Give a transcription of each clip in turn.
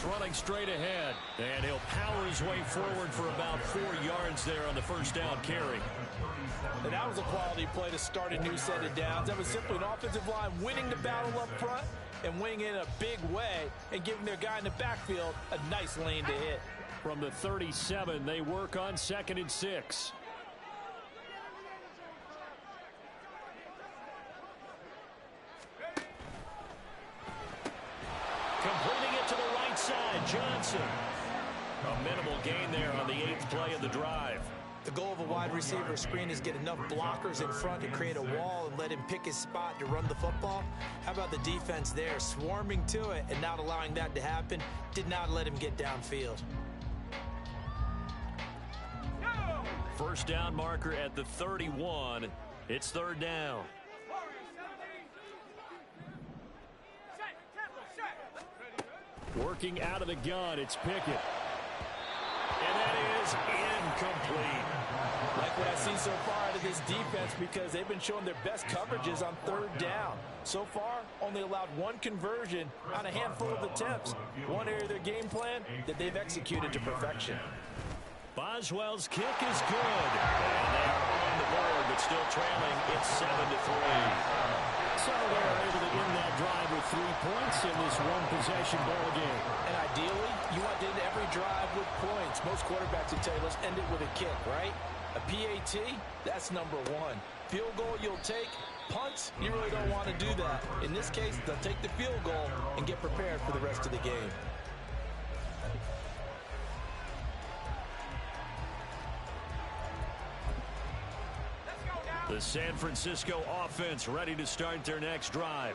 pass running straight ahead. And he'll power his way forward for about 4 yards there on the first down carry. And that was a quality play to start a new set of downs. That was simply an offensive line winning the battle up front and winning in a big way and giving their guy in the backfield a nice lane to hit. From the 37, they work on 2nd and 6. Completing it to the right side, Johnson. A minimal gain there on the 8th play of the drive. The goal of a wide receiver screen is get enough blockers in front to create a wall and let him pick his spot to run the football. How about the defense there, swarming to it and not allowing that to happen? Did not let him get downfield. First down marker at the 31. It's 3rd down. Working out of the gun, it's Pickett. And that is incomplete. Like what I've seen so far out of this defense because they've been showing their best coverages on 3rd down. So far, only allowed 1 conversion on a handful of attempts. One area of their game plan that they've executed to perfection. Boswell's kick is good. And they are on the board, but still trailing. It's 7-3. So they're able to end that drive with 3 points in this one-possession ball game. And ideally, you want to end every drive with points. Most quarterbacks would tell you, let's end it with a kick, right? A PAT, that's number 1. Field goal you'll take. Punts, you really don't want to do that. In this case, they'll take the field goal and get prepared for the rest of the game. The San Francisco offense ready to start their next drive.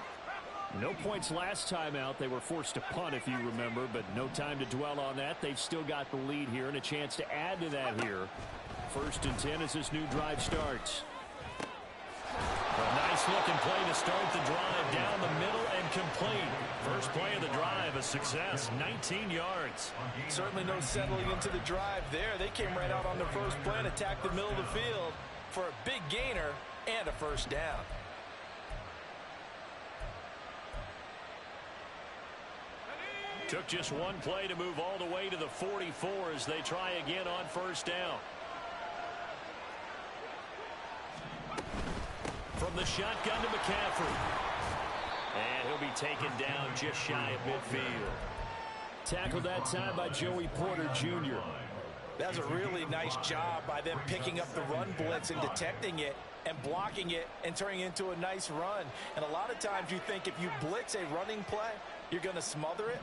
No points last time out. They were forced to punt, if you remember, but no time to dwell on that. They've still got the lead here and a chance to add to that here. 1st and 10 as this new drive starts. A nice-looking play to start the drive down the middle and complete. First play of the drive, a success, 19 yards. Certainly no settling into the drive there. They came right out on the first play and attacked the middle of the field for a big gainer and a first down. Took just 1 play to move all the way to the 44 as they try again on first down. From the shotgun to McCaffrey. And he'll be taken down just shy of midfield. Tackled that time by Joey Porter Jr. That's a really nice job by them picking up the run blitz and detecting it and blocking it and turning it into a nice run. And a lot of times you think if you blitz a running play, you're going to smother it.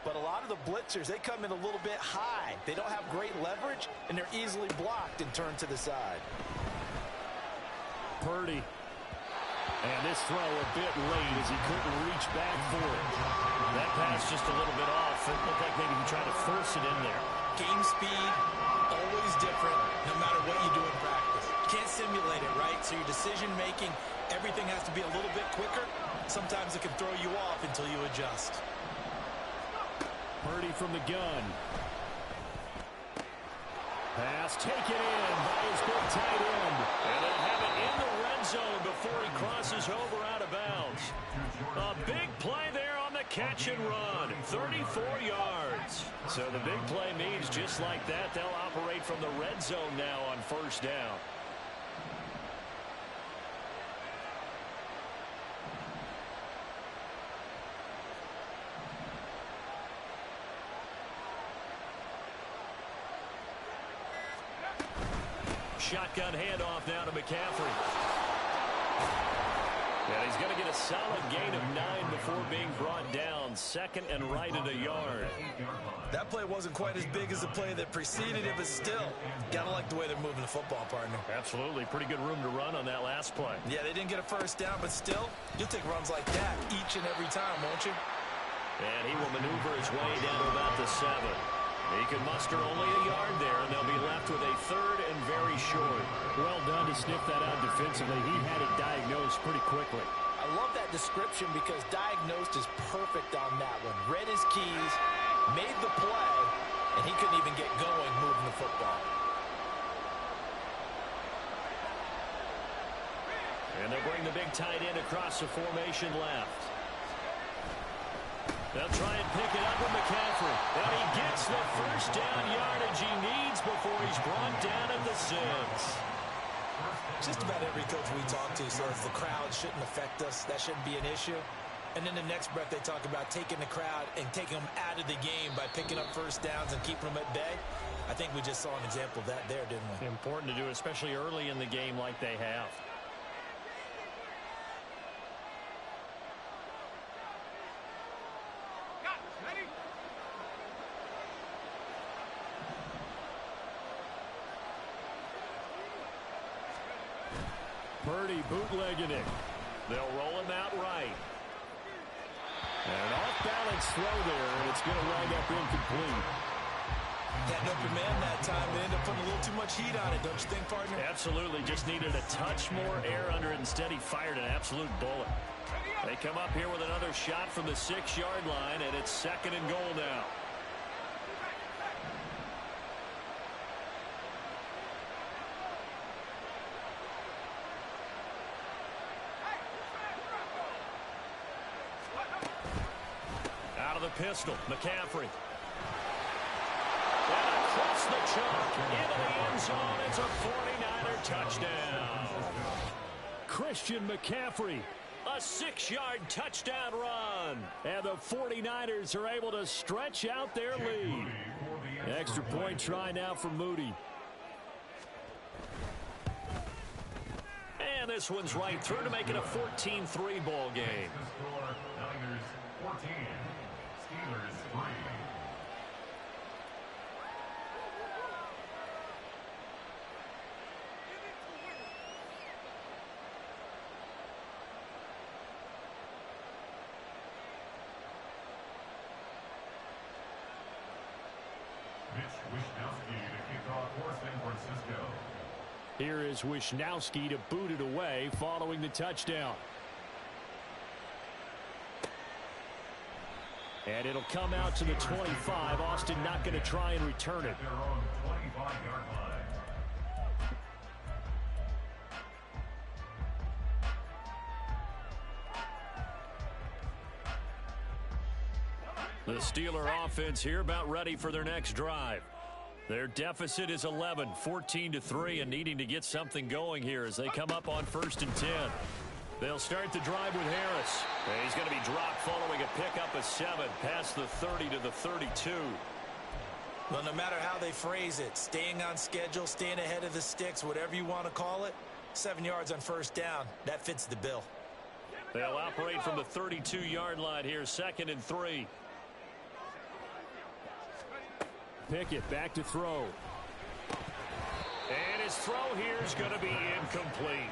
But a lot of the blitzers, they come in a little bit high. They don't have great leverage, and they're easily blocked and turned to the side. Purdy. And this throw a bit late as he couldn't reach back for it. That pass just a little bit off. It looked like maybe he tried to force it in there. Game speed, always different, no matter what you do in practice. You can't simulate it, right? So your decision-making, everything has to be a little bit quicker. Sometimes it can throw you off until you adjust. Purdy from the gun. Pass taken in by his big tight end. And they'll have it in the red zone before he crosses over out of bounds. A big play there on the catch and run. 34 yards. So the big play means just like that, they'll operate from the red zone now on first down. Shotgun handoff now to McCaffrey. And he's going to get a solid gain of 9 before being brought down. 2nd and right at a yard. That play wasn't quite as big as the play that preceded it, but still, got to like the way they're moving the football, partner. Absolutely. Pretty good room to run on that last play. Yeah, they didn't get a first down, but still, you'll take runs like that each and every time, won't you? And he will maneuver his way down to about the 7. He can muster only a yard there, and they'll be left with a 3rd and very short. Well done to sniff that out defensively. He had it diagnosed pretty quickly. I love that description because diagnosed is perfect on that one. Read his keys, made the play, and he couldn't even get going moving the football. And they'll bring the big tight end across the formation left. They'll try and pick it up with McCaffrey. And he gets the first down yardage he needs before he's brought down at the 6. Just about every coach we talk to says the crowd shouldn't affect us. That shouldn't be an issue. And then the next breath they talk about taking the crowd and taking them out of the game by picking up first downs and keeping them at bay. I think we just saw an example of that there, didn't we? Important to do, especially early in the game like they have. Purdy bootlegging it. They'll roll him out right. And an off-balance throw there, and it's going to wind up incomplete. That open man that time, they ended up putting a little too much heat on it, don't you think, partner? Absolutely. Just needed a touch more air under it. Instead, he fired an absolute bullet. They come up here with another shot from the 6-yard line, and it's 2nd and goal now. Pistol, McCaffrey. And across the chalk, into the end zone. It's a 49er touchdown. Christian McCaffrey, a 6-yard touchdown run. And the 49ers are able to stretch out their lead. Extra point try now for Moody. And this one's right through to make it a 14-3 ball game. Niners 14. Steelers 3. Mitch Wishnowsky to kick off for San Francisco. Here is Wishnowsky to boot it away following the touchdown. And it'll come out to the 25. Austin not going to try and return it. Their own 25-yard line. The Steeler offense here about ready for their next drive. Their deficit is 11, 14-3, and needing to get something going here as they come up on 1st and 10. They'll start the drive with Harris. And he's going to be dropped following a pickup of 7 past the 30 to the 32. Well, no matter how they phrase it, staying on schedule, staying ahead of the sticks, whatever you want to call it, 7 yards on 1st down, that fits the bill. They'll operate from the 32-yard line here, 2nd and 3. Pickett back to throw. And his throw here is going to be incomplete.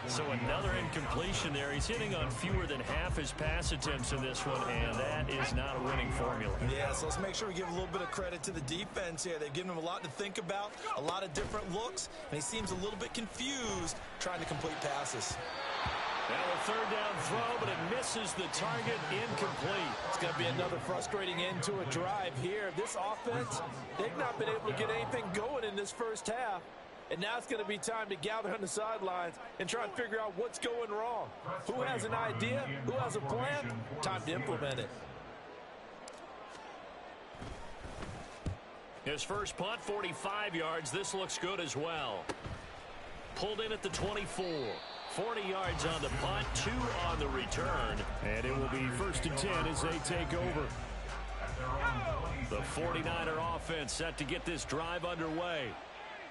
So another incompletion there. He's hitting on fewer than half his pass attempts in this one, and that is not a winning formula. Yeah, so let's make sure we give a little bit of credit to the defense here. They've given him a lot to think about, a lot of different looks, and he seems a little bit confused trying to complete passes. Now a 3rd down throw, but it misses the target, incomplete. It's going to be another frustrating end to a drive here. This offense, they've not been able to get anything going in this first half. And now it's going to be time to gather on the sidelines and try and figure out what's going wrong. Who has an idea? Who has a plan? Time to implement it. His first punt, 45 yards. This looks good as well. Pulled in at the 24. 40 yards on the punt, 2 on the return. And it will be 1st and 10 as they take over. The 49er offense set to get this drive underway.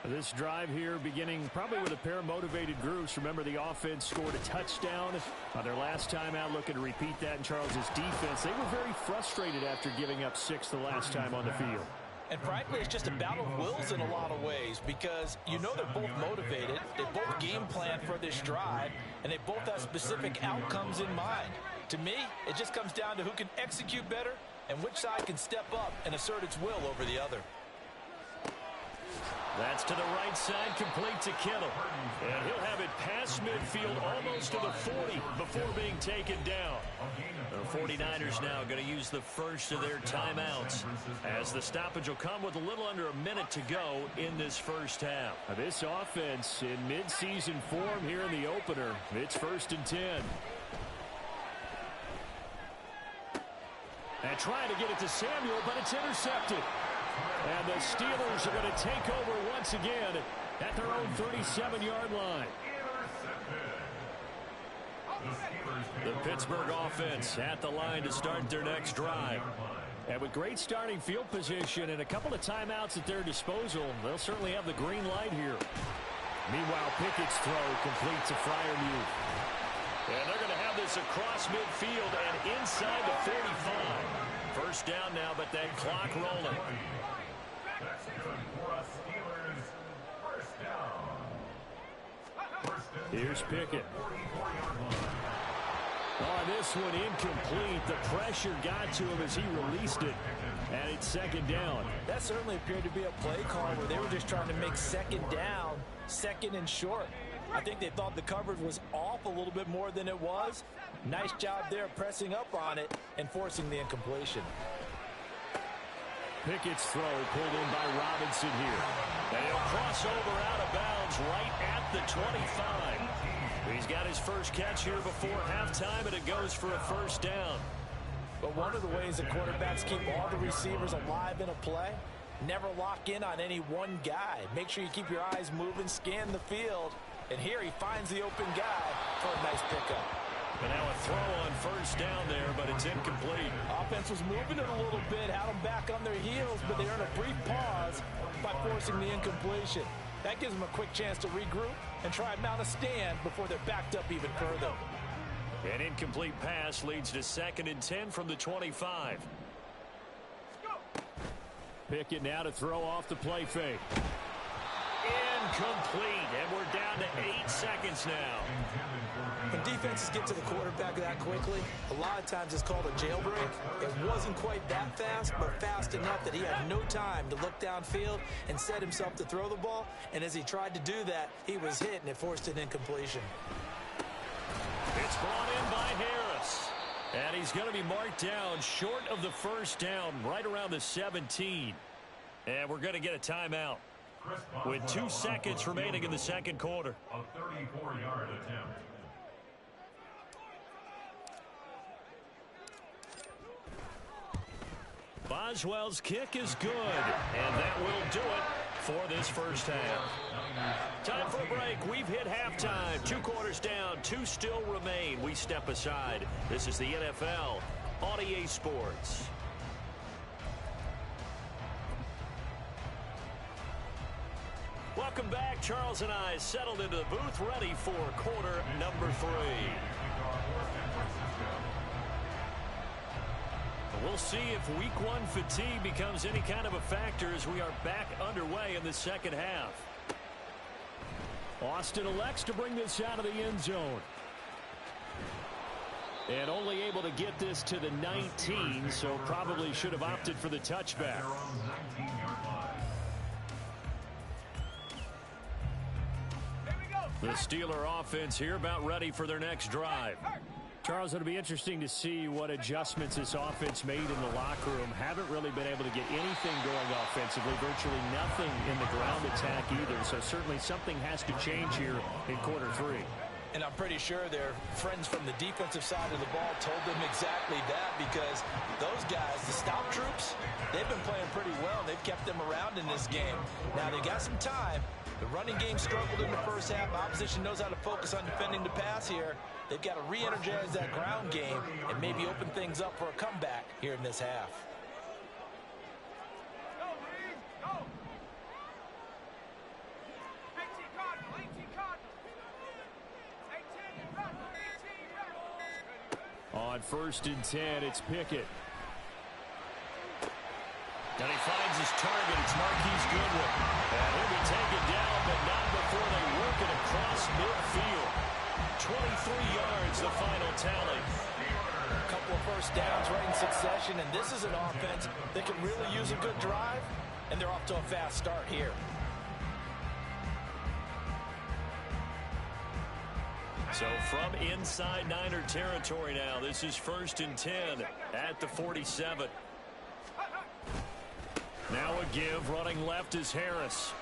This drive here beginning probably with a pair of motivated groups. Remember, the offense scored a touchdown on their last time out. Looking to repeat that in Charles's defense. They were very frustrated after giving up 6 the last time on the field. And frankly, it's just a battle of wills in a lot of ways because you know they're both motivated. They both game plan for this drive, and they both have specific outcomes in mind. To me, it just comes down to who can execute better and which side can step up and assert its will over the other. That's to the right side, complete to Kittle. And he'll have it past midfield almost to the 40 before being taken down. The 49ers now going to use the first of their timeouts as the stoppage will come with a little under a minute to go in this first half. This offense in midseason form here in the opener. It's 1st and 10. And trying to get it to Samuel, but it's intercepted. And the Steelers are going to take over once again at their own 37-yard line. The Pittsburgh offense at the line to start their next drive. And with great starting field position and a couple of timeouts at their disposal, they'll certainly have the green light here. Meanwhile, Pickett's throw complete to Freiermuth. And they're going to have this across midfield and inside the 45. First down now, but that clock rolling. That's good for us Steelers. First down. Here's Pickett. Oh, this one incomplete. The pressure got to him as he released it. And it's second down. That certainly appeared to be a play call where they were just trying to make second down, second and short. I think they thought the coverage was off a little bit more than it was. Nice job there pressing up on it and forcing the incompletion. Pickett's throw pulled in by Robinson here. And he'll cross over out of bounds right at the 25. He's got his first catch here before halftime, and it goes for a first down. But one of the ways that quarterbacks keep all the receivers alive in a play, never lock in on any one guy. Make sure you keep your eyes moving, scan the field. And here he finds the open guy for a nice pickup. And now a throw on first down there, but it's incomplete. Offense was moving it a little bit, had them back on their heels, but they earned a brief pause by forcing the incompletion. That gives them a quick chance to regroup and try and mount a stand before they're backed up even further. An incomplete pass leads to 2nd and 10 from the 25. Pickett now to throw off the play fake. Incomplete, and we're down to 8 seconds now. When defenses get to the quarterback that quickly, a lot of times it's called a jailbreak. It wasn't quite that fast, but fast enough that he had no time to look downfield and set himself to throw the ball. And as he tried to do that, he was hit, and it forced an incompletion. It's brought in by Harris. And he's going to be marked down short of the first down, right around the 17. And we're going to get a timeout with 2 seconds remaining in the second quarter. A 34-yard attempt. Boswell's kick is good, and that will do it for this first half. Time for a break. We've hit halftime. 2 quarters down, 2 still remain. We step aside. This is the NFL on EA Sports. Welcome back. Charles and I settled into the booth, ready for quarter number 3. We'll see if week 1 fatigue becomes any kind of a factor as we are back underway in the second half. Austin elects to bring this out of the end zone. And only able to get this to the 19, so probably should have opted for the touchback. The Steeler offense here about ready for their next drive. Charles, it'll be interesting to see what adjustments this offense made in the locker room. Haven't really been able to get anything going offensively, virtually nothing in the ground attack either. So certainly something has to change here in quarter 3. And I'm pretty sure their friends from the defensive side of the ball told them exactly that, because those guys, the stop troops, they've been playing pretty well. They've kept them around in this game. Now they got some time. The running game struggled in the first half. Opposition knows how to focus on defending the pass here. They've got to re-energize that ground game and maybe open things up for a comeback here in this half. On 1st and 10, it's Pickett. And he finds his target. It's Marquise Goodwin. And he'll be taken down, but not before they work it across midfield. 23 yards, the final tally. A couple of first downs right in succession, and this is an offense that can really use a good drive, and they're off to a fast start here. So from inside Niner territory now, this is 1st and 10 at the 47. Now a give, running left is Harris.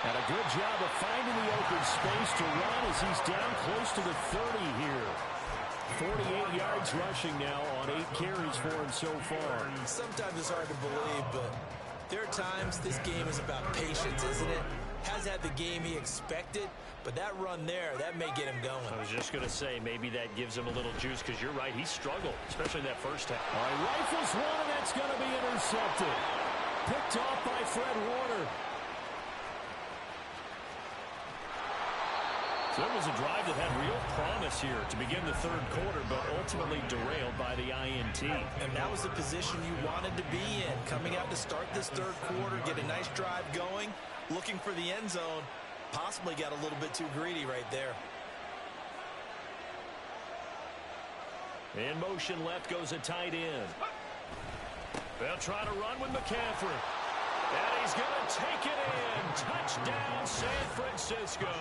And a good job of finding the open space to run as he's down close to the 30 here. 48 yards rushing now on 8 carries for him so far. Sometimes it's hard to believe, but there are times this game is about patience, isn't it? Has had the game he expected, but that run there, that may get him going. I was just going to say, maybe that gives him a little juice, because you're right, he struggled, especially in that first half. All right, rifles one, and that's going to be intercepted. Picked off by Fred Warner. So it was a drive that had real promise here to begin the third quarter, but ultimately derailed by the INT. And that was the position you wanted to be in. Coming out to start this third quarter, get a nice drive going, looking for the end zone. Possibly got a little bit too greedy right there. In motion left goes a tight end. They'll try to run with McCaffrey. And he's going to take it in. Touchdown, San Francisco.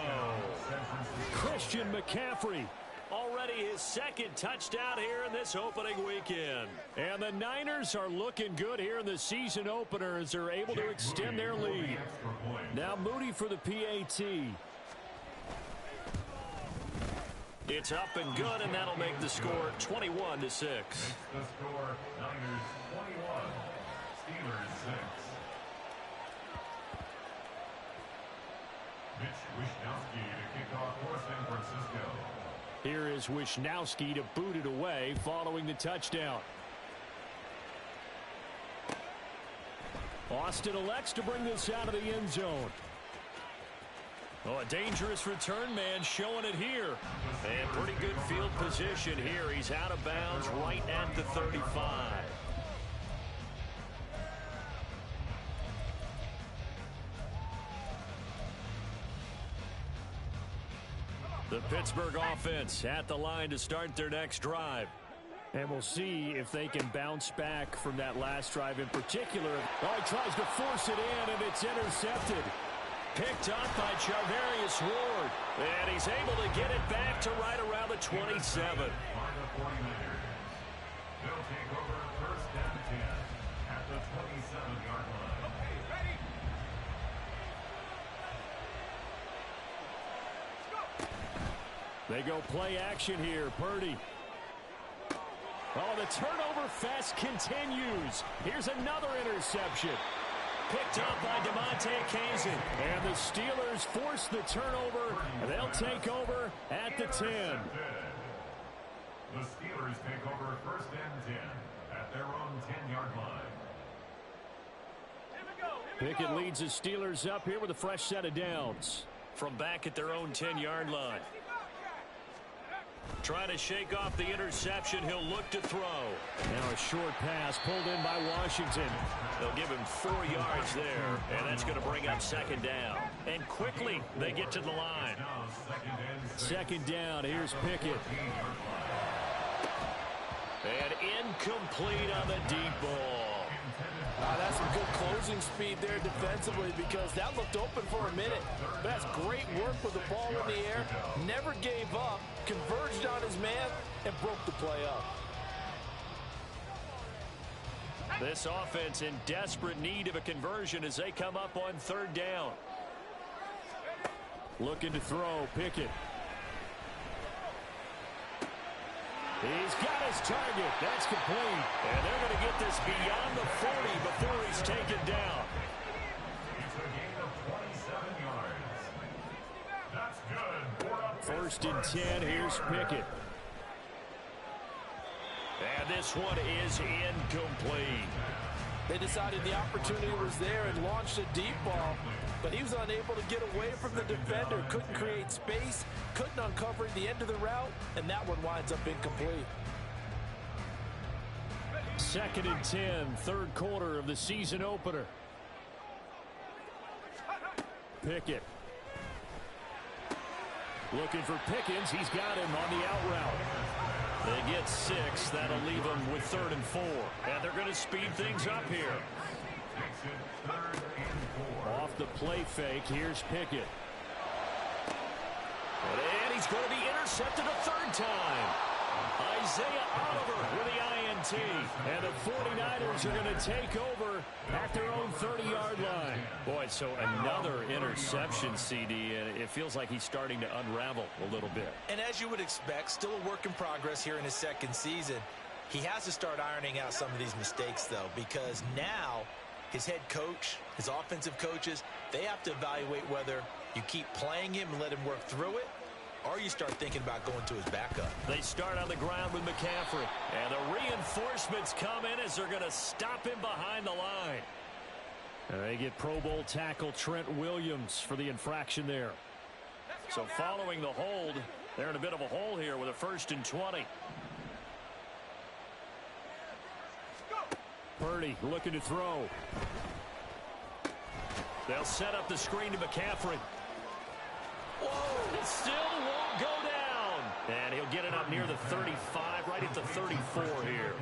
Christian McCaffrey, already his second touchdown here in this opening weekend. And the Niners are looking good here in the season opener as they're able to extend their lead. Now Moody for the PAT. It's up and good, and that'll make the score 21-6. The score, Niners 21, Steelers 6. Mitch Wishnowsky to kick off for San Francisco. Here is Wishnowsky to boot it away following the touchdown. Austin elects to bring this out of the end zone. Oh, a dangerous return man showing it here. And pretty good field position here. He's out of bounds right at the 35. The Pittsburgh offense at the line to start their next drive. And we'll see if they can bounce back from that last drive in particular. Oh, he tries to force it in, and it's intercepted. Picked up by Charvarius Ward. And he's able to get it back to right around the 27. They'll take over first and 10 at the 27-yard line. Okay, ready? They go play action here. Purdy. Oh, the turnover fest continues. Here's another interception. Picked up by DeMonte Kazin. And the Steelers force the turnover. They'll take over at the 10. The Steelers take over first and 10 at their own 10-yard line. Pickett leads the Steelers up here with a fresh set of downs. From back at their own 10-yard line. Trying to shake off the interception. He'll look to throw. Now a short pass pulled in by Washington. They'll give him 4 yards there, and that's going to bring up second down. And quickly, they get to the line. Second down, here's Pickett. And incomplete on the deep ball. That's some good closing speed there defensively, because that looked open for a minute. But that's great work with the ball in the air. Never gave up, converged on his man, and broke the play up. This offense in desperate need of a conversion as they come up on third down. Looking to throw, Pickett. He's got his target. That's complete. And they're going to get this beyond the 40 before he's taken down. It's a gain of 27 yards. That's good. First and 10. Here's Pickett. And this one is incomplete. They decided the opportunity was there and launched a deep ball, but he was unable to get away from the defender, couldn't create space, couldn't uncover the end of the route, and that one winds up incomplete. Second and 10, third quarter of the season opener. Pickett. Looking for Pickens. He's got him on the out route. They get 6. That'll leave them with 3rd and 4. And they're going to speed things up here. Off the play fake, here's Pickett. And he's going to be intercepted a 3rd time. Isaiah Oliver with the INT. And the 49ers are going to take over at their own 30-yard line. Boy, so another interception, CD, and it feels like he's starting to unravel a little bit. And as you would expect, still a work in progress here in his second season. He has to start ironing out some of these mistakes, though, because now his head coach, his offensive coaches, they have to evaluate whether you keep playing him and let him work through it, or you start thinking about going to his backup. They start on the ground with McCaffrey. And the reinforcements come in as they're going to stop him behind the line. And they get Pro Bowl tackle Trent Williams for the infraction there. So following the hold, they're in a bit of a hole here with a 1st and 20. Purdy looking to throw. They'll set up the screen to McCaffrey. Whoa! It still won't go down. And he'll get it up near the 35, right at the 34 here.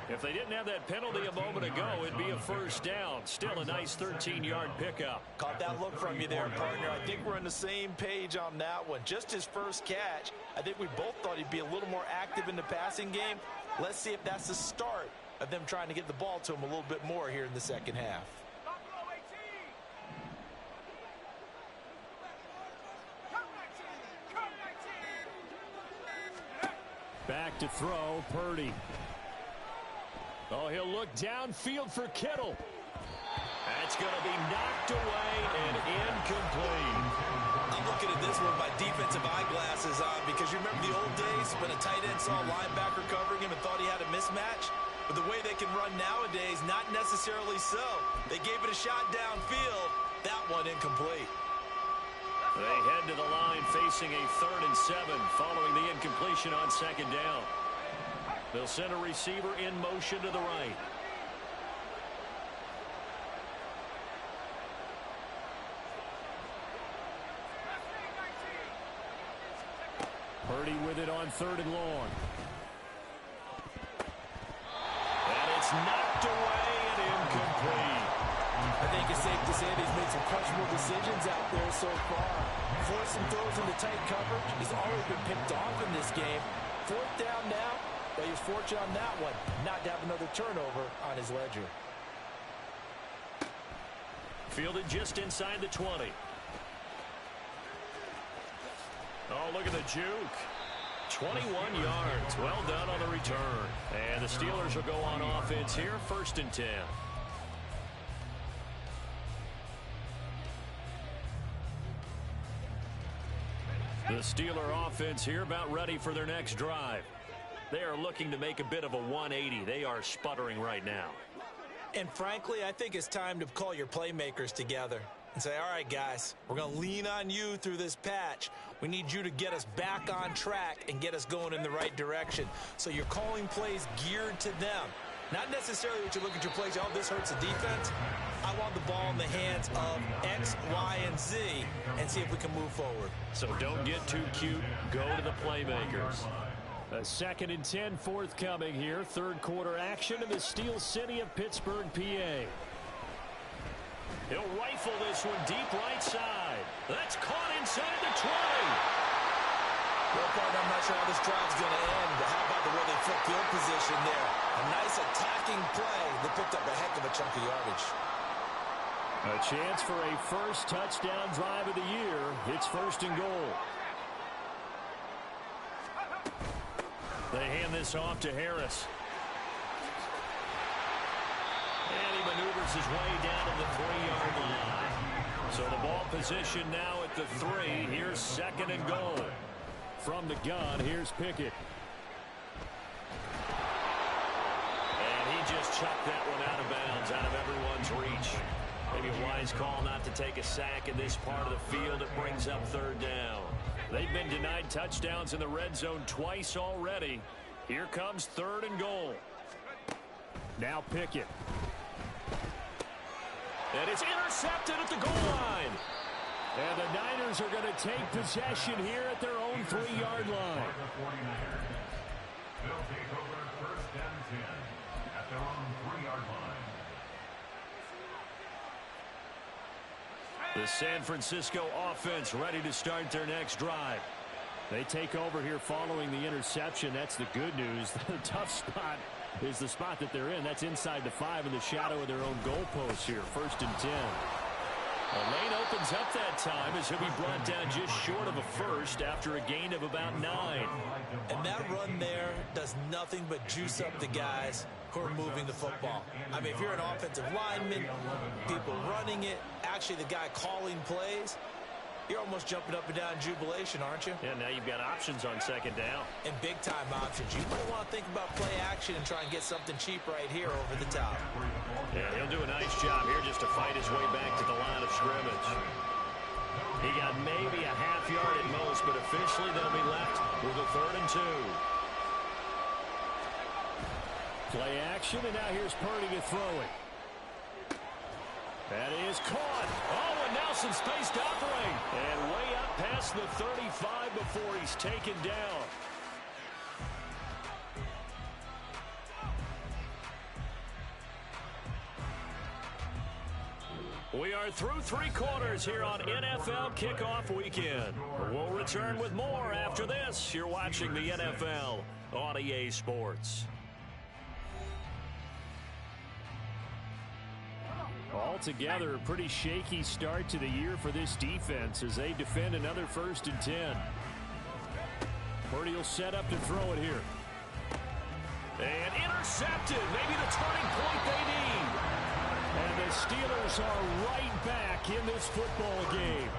If they didn't have that penalty a moment ago, it'd be a 1st down. Still a nice 13-yard pickup. Caught that look from you there, partner. I think we're on the same page on that one. Just his first catch. I think we both thought he'd be a little more active in the passing game. Let's see if that's the start of them trying to get the ball to him a little bit more here in the second half. Back to throw, Purdy. Oh, he'll look downfield for Kittle. That's going to be knocked away and incomplete. I'm looking at this with my defensive eyeglasses on because you remember the old days when a tight end saw a linebacker covering him and thought he had a mismatch? But the way they can run nowadays, not necessarily so. They gave it a shot downfield. That one incomplete. They head to the line facing a 3rd and 7 following the incompletion on 2nd down. They'll send a receiver in motion to the right. Purdy with it on 3rd and long. And it's knocked away and incomplete. I think it's safe to say that he's made some questionable decisions out there so far. Forcing throws into tight coverage. He's already been picked off in this game. 4th down now, but he's fortunate on that one not to have another turnover on his ledger. Fielded just inside the 20. Oh, look at the juke. 21 yards. Well done on the return. And the Steelers will go on offense here, 1st and 10. The Steeler offense here about ready for their next drive. They are looking to make a bit of a 180. They are sputtering right now. And frankly, I think it's time to call your playmakers together and say, all right, guys, we're going to lean on you through this patch. We need you to get us back on track and get us going in the right direction. So you're calling plays geared to them. Not necessarily what you look at your plays, oh, this hurts the defense. I want the ball in the hands of X, Y, and Z and see if we can move forward. So don't get too cute. Go to the playmakers. A 2nd and 10 forthcoming here. 3rd quarter action in the Steel City of Pittsburgh, PA. He'll rifle this one deep right side. That's caught inside the 20. Well, partner, I'm not sure how this drive's going to end, but how about the way they flip field position there? A nice attacking play that picked up a heck of a chunk of yardage. A chance for a 1st touchdown drive of the year. It's 1st and goal. They hand this off to Harris. And he maneuvers his way down to the 3-yard line. So the ball position now at the 3. Here's 2nd and goal. From the gun, here's Pickett. And he just chucked that one out of bounds, out of everyone's reach. Maybe a wise call not to take a sack in this part of the field. It brings up 3rd down. They've been denied touchdowns in the red zone twice already. Here comes 3rd and goal. Now Pickett. And it's intercepted at the goal line. And the Niners are going to take possession here at their own 3-yard line. They'll take over 1st and 10 at their own 3-yard line. The San Francisco offense ready to start their next drive. They take over here following the interception. That's the good news. The tough spot is the spot that they're in. That's inside the 5 in the shadow of their own goalpost here. 1st and 10. The lane opens up that time as he'll be brought down just short of a first after a gain of about 9. And that run there does nothing but juice up the guys who are moving the football. I mean, if you're an offensive lineman, people running it, actually the guy calling plays, you're almost jumping up and down in jubilation, aren't you? Yeah, now you've got options on 2nd down. And big-time options. You might want to think about play action and try and get something cheap right here over the top. Yeah, he'll do a nice job here just to fight his way back to the line of scrimmage. He got maybe a half yard at most, but officially they'll be left with a 3rd and 2. Play action, and now here's Purdy to throw it. That is caught. Oh, and now some space to operate. And way up past the 35 before he's taken down. We are through 3 quarters here on NFL Kickoff Weekend. We'll return with more after this. You're watching the NFL on EA Sports. Altogether, a pretty shaky start to the year for this defense as they defend another 1st and 10. Purdy will set up to throw it here. And intercepted. Maybe the turning point they need. And the Steelers are right back in this football game.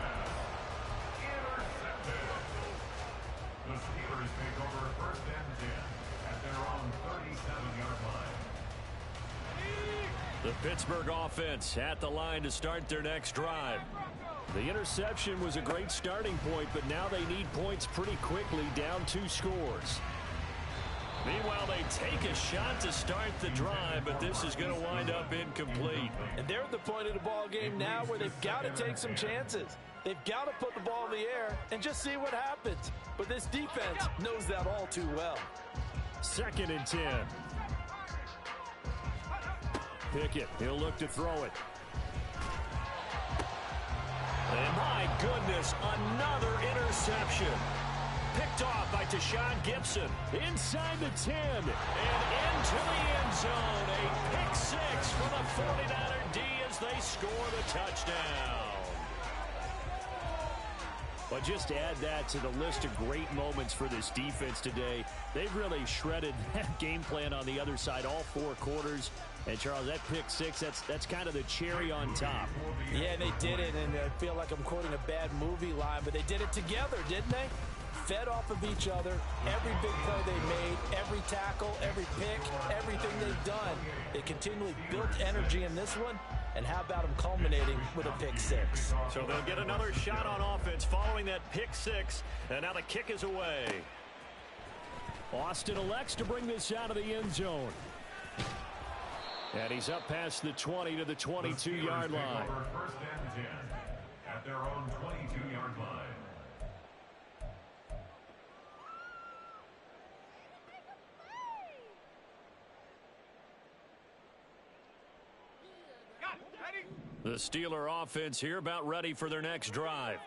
Intercepted. The Steelers take over 1st and 10 at their own 37-yard line. The Pittsburgh offense at the line to start their next drive. The interception was a great starting point, but now they need points pretty quickly, down 2 scores. Meanwhile, they take a shot to start the drive, but this is going to wind up incomplete. And they're at the point of the ball game now where they've got to take some chances. They've got to put the ball in the air and just see what happens. But this defense knows that all too well. 2nd and 10. Pickett, he'll look to throw it. And my goodness, another interception. Picked off by Tashawn Gibson. Inside the 10. And into the end zone. A pick 6 for the 49er D as they score the touchdown. But just to add that to the list of great moments for this defense today, they've really shredded that game plan on the other side all 4 quarters. And, Charles, that pick 6, that's kind of the cherry on top. Yeah, they did it, and I feel like I'm quoting a bad movie line, but they did it together, didn't they? Fed off of each other, every big play they made, every tackle, every pick, everything they've done. They continually built energy in this one, and how about them culminating with a pick 6? So they'll get another shot on offense following that pick 6, and now the kick is away. Austin elects to bring this out of the end zone. And he's up past the 20 to the 22-yard line. 1st and 10 at their own 22-yard line. The Steeler offense here about ready for their next drive.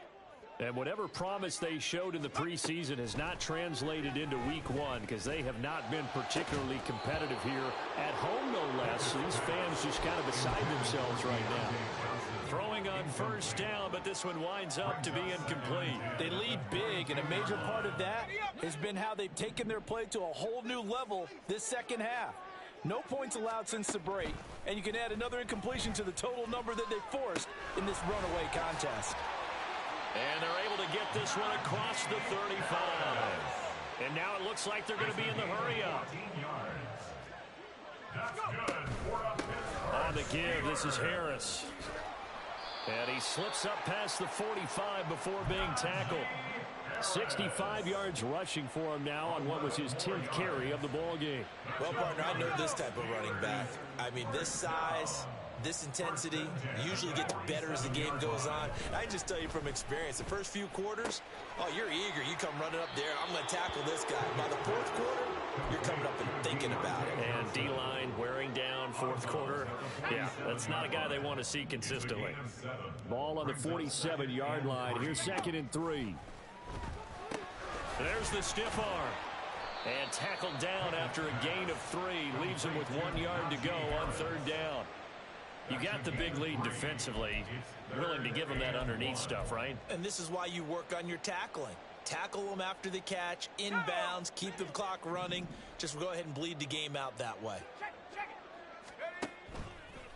And whatever promise they showed in the preseason has not translated into week 1 because they have not been particularly competitive here at home, no less. These fans just kind of beside themselves right now. Throwing on 1st down, but this one winds up to be incomplete. They lead big, and a major part of that has been how they've taken their play to a whole new level this 2nd half. No points allowed since the break, and you can add another incompletion to the total number that they've forced in this runaway contest. And they're able to get this one across the 35. And now it looks like they're going to be in the hurry-up. On the give, this is Harris. And he slips up past the 45 before being tackled. 65 yards rushing for him now on what was his 10th carry of the ball game. Well, partner, I know this type of running back. I mean, this size, this intensity usually gets better as the game goes on. I can just tell you from experience, the first few quarters, oh, you're eager. You come running up there. I'm going to tackle this guy. By the 4th quarter, you're coming up and thinking about it. And D-line wearing down 4th quarter. Yeah, that's not a guy they want to see consistently. Ball on the 47-yard line. Here's 2nd and 3. There's the stiff arm. And tackled down after a gain of 3. Leaves him with 1 yard to go on 3rd down. You got the big lead defensively. Willing to give him that underneath stuff, right? And this is why you work on your tackling. Tackle them after the catch, inbounds, keep the clock running. Just go ahead and bleed the game out that way.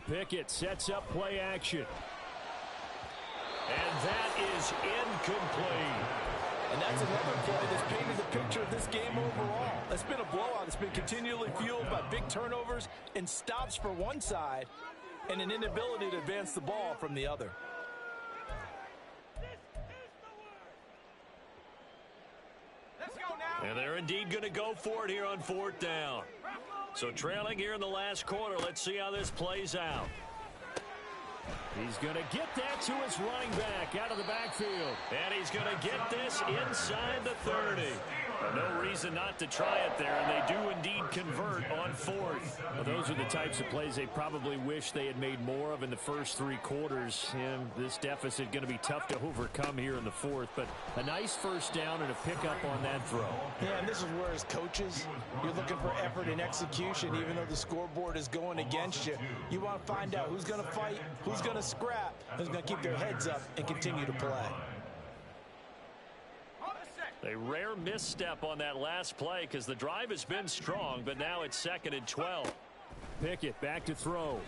Pickett sets up play action. And that is incomplete. And that's another play that's painted the picture of this game overall. It's been a blowout. It's been continually fueled by big turnovers and stops for one side and an inability to advance the ball from the other. And they're indeed going to go for it here on 4th down. So trailing here in the last quarter. Let's see how this plays out. He's going to get that to his running back out of the backfield. And he's going to get this inside the 30. No reason not to try it there, and they do indeed convert on 4th. Well, those are the types of plays they probably wish they had made more of in the first 3 quarters. And this deficit going to be tough to overcome here in the 4th. But a nice first down and a pickup on that throw. Yeah, and this is where as coaches, you're looking for effort and execution, even though the scoreboard is going against you. You want to find out who's going to fight, who's going to scrap, who's going to keep their heads up and continue to play. A rare misstep on that last play because the drive has been strong, but now it's 2nd and 12. Pickett back to throw.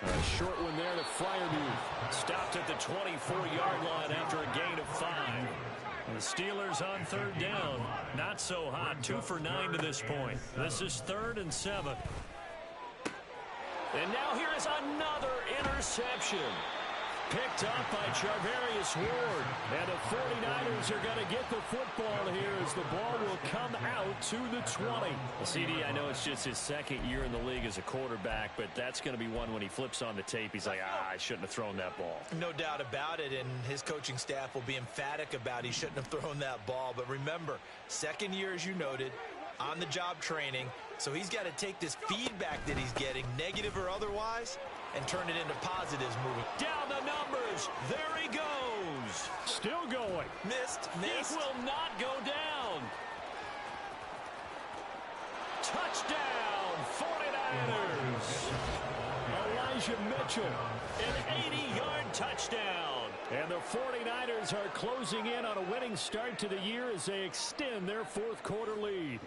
A short one there to Pierre-Louis. Stopped at the 24-yard line after a gain of 5. And the Steelers on 3rd down. Not so hot. 2 for 9 to this point. This is 3rd and 7. And now here is another interception. Picked up by Charvarius Ward. And the 49ers are going to get the football here as the ball will come out to the 20. Well, CD, I know it's just his 2nd year in the league as a quarterback, but that's going to be one when he flips on the tape. He's like, I shouldn't have thrown that ball. No doubt about it, and his coaching staff will be emphatic about he shouldn't have thrown that ball. But remember, 2nd year, as you noted, on-the-job training, so he's got to take this feedback that he's getting, negative or otherwise, and turn it into positives moving. Down the numbers. There he goes. Still going. Missed. He will not go down. Touchdown, 49ers. Elijah Mitchell, an 80-yard touchdown. And the 49ers are closing in on a winning start to the year as they extend their 4th quarter lead.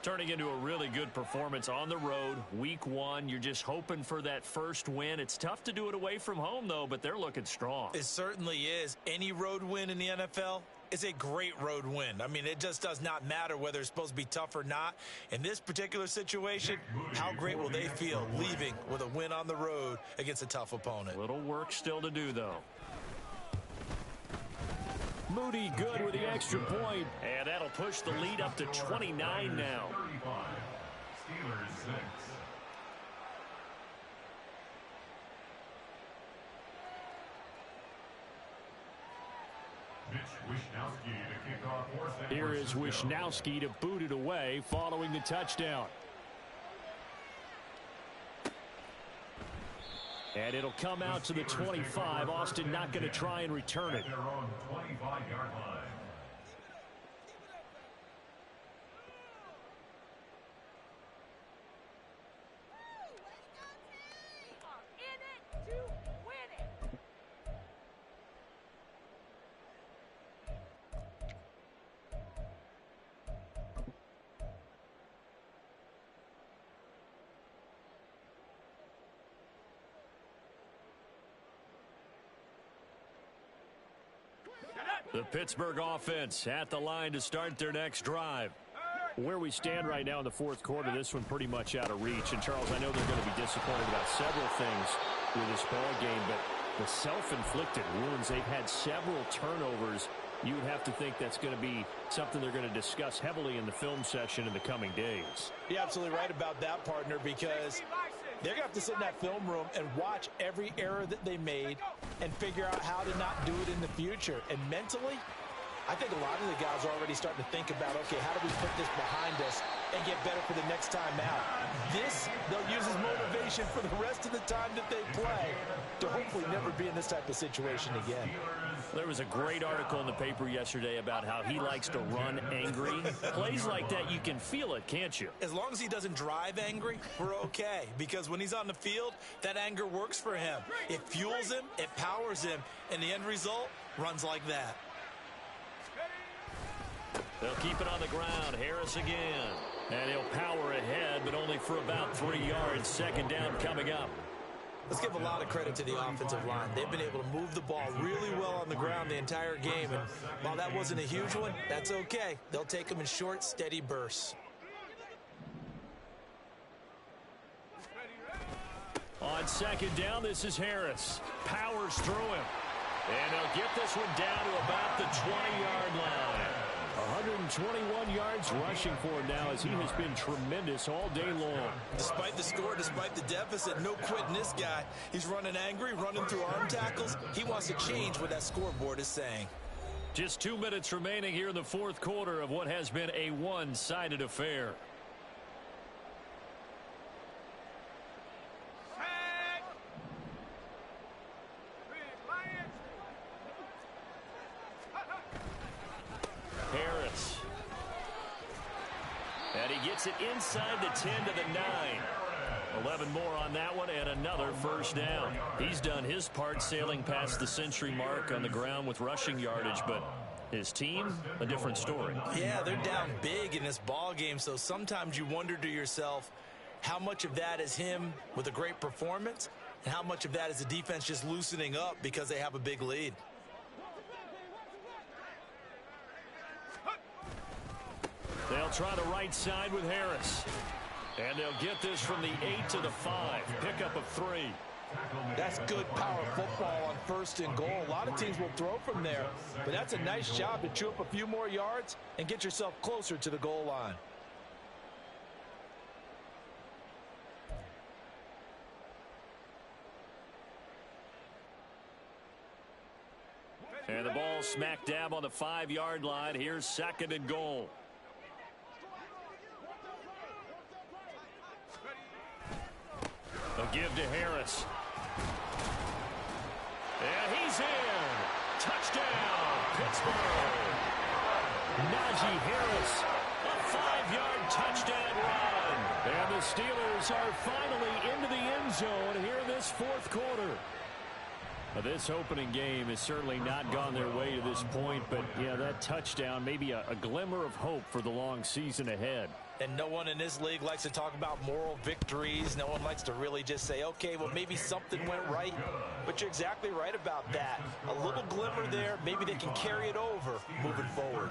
Turning into a really good performance on the road, week 1. You're just hoping for that first win. It's tough to do it away from home, though, but they're looking strong. It certainly is. Any road win in the NFL is a great road win. I mean, it just does not matter whether it's supposed to be tough or not. In this particular situation, how great will they feel leaving with a win on the road against a tough opponent? Little work still to do, though. Moody good with the extra point. And that'll push the lead up to 29 now. 35. Steelers 6. Here is Wishnowski to boot it away following the touchdown. And it'll come out to the 25. Austin not going to try and return it. Their own 25-yard line. The Pittsburgh offense at the line to start their next drive. Where we stand right now in the 4th quarter, this one pretty much out of reach. And, Charles, I know they're going to be disappointed about several things with this ball game, but the self-inflicted wounds, they've had several turnovers. You would have to think that's going to be something they're going to discuss heavily in the film session in the coming days. You're absolutely right about that, partner, because they're going to have to sit in that film room and watch every error that they made and figure out how to not do it in the future. And mentally, I think a lot of the guys are already starting to think about, okay, how do we put this behind us and get better for the next time out? This, they'll use as motivation for the rest of the time that they play to hopefully never be in this type of situation again. There was a great article in the paper yesterday about how he likes to run angry. Plays like that, you can feel it, can't you? As long as he doesn't drive angry, we're okay. Because when he's on the field, that anger works for him. It fuels him, it powers him, and the end result runs like that. They'll keep it on the ground. Harris again. And he'll power ahead, but only for about 3 yards. Second down coming up. Let's give a lot of credit to the offensive line. They've been able to move the ball really well on the ground the entire game. And while that wasn't a huge one, that's okay. They'll take them in short, steady bursts. On second down, this is Harris. Powers through him. And they'll get this one down to about the 20-yard line. 121 yards rushing for him now as he has been tremendous all day long. Despite the score, despite the deficit, no quitting this guy. He's running angry, running through arm tackles. He wants to change what that scoreboard is saying. Just 2 minutes remaining here in the fourth quarter of what has been a one-sided affair. Harris. And he gets it inside the 10 to the 9. 11 more on that one and another first down. He's done his part sailing past the century mark on the ground with rushing yardage, but his team, a different story. Yeah, they're down big in this ball game, so sometimes you wonder to yourself how much of that is him with a great performance and how much of that is the defense just loosening up because they have a big lead. They'll try the right side with Harris. And they'll get this from the 8 to the 5. Pickup of 3. That's good power football on first and goal. A lot of teams will throw from there, but that's a nice job to chew up a few more yards and get yourself closer to the goal line. And the ball smack dab on the 5-yard line. Here's second and goal. A give to Harris. And he's in. Touchdown, Pittsburgh. Najee Harris, a 5-yard touchdown run. And the Steelers are finally into the end zone here in this fourth quarter. This opening game has certainly not gone their way to this point, but yeah, that touchdown, maybe a glimmer of hope for the long season ahead. And no one in this league likes to talk about moral victories. No one likes to really just say, okay, well, maybe something went right. But you're exactly right about that. A little glimmer there. Maybe they can carry it over moving forward.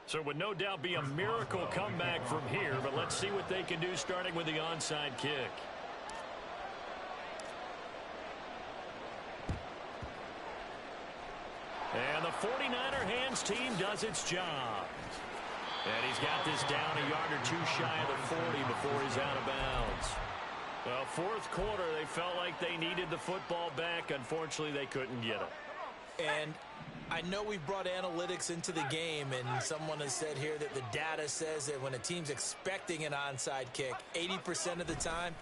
So it would no doubt be a miracle comeback from here, but let's see what they can do starting with the onside kick. And the 49er hands team does its job. And he's got this down a yard or two shy of the 40 before he's out of bounds. Well, fourth quarter, they felt like they needed the football back. Unfortunately, they couldn't get it. And I know we've brought analytics into the game, and someone has said here that the data says that when a team's expecting an onside kick, 80% of the time,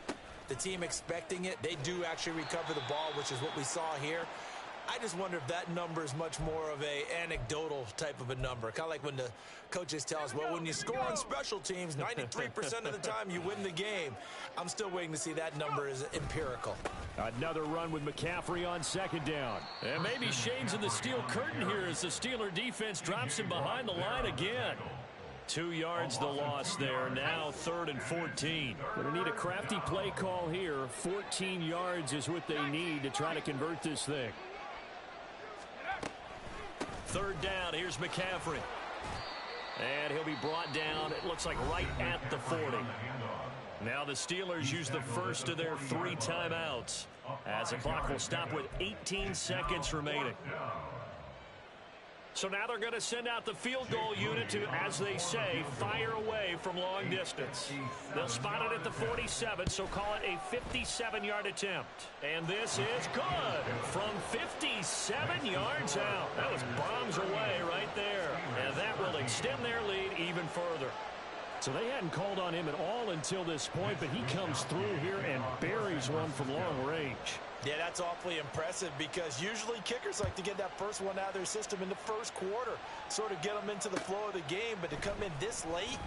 the team expecting it, they do actually recover the ball, which is what we saw here. I just wonder if that number is much more of a anecdotal type of a number. Kind of like when the coaches tell us, well, when you score on special teams, 93% of the time you win the game. I'm still waiting to see that number is empirical. Another run with McCaffrey on second down. And maybe shades of the steel curtain here as the Steeler defense drops him behind the line again. 2 yards the loss there. Now 3rd and 14. Going to need a crafty play call here. 14 yards is what they need to try to convert this thing. 3rd down. Here's McCaffrey. And he'll be brought down, it looks like, right at the 40. Now the Steelers use the first of their 3 timeouts as the clock will stop with 18 seconds remaining. So now they're going to send out the field goal unit to, as they say, fire away from long distance. They'll spot it at the 47, so call it a 57-yard attempt. And this is good from 57 yards out. That was bombs away right there. And that will extend their lead even further. So they hadn't called on him at all until this point, but he comes through here and buries one from long range. Yeah, that's awfully impressive because usually kickers like to get that first one out of their system in the first quarter, sort of get them into the flow of the game, but to come in this late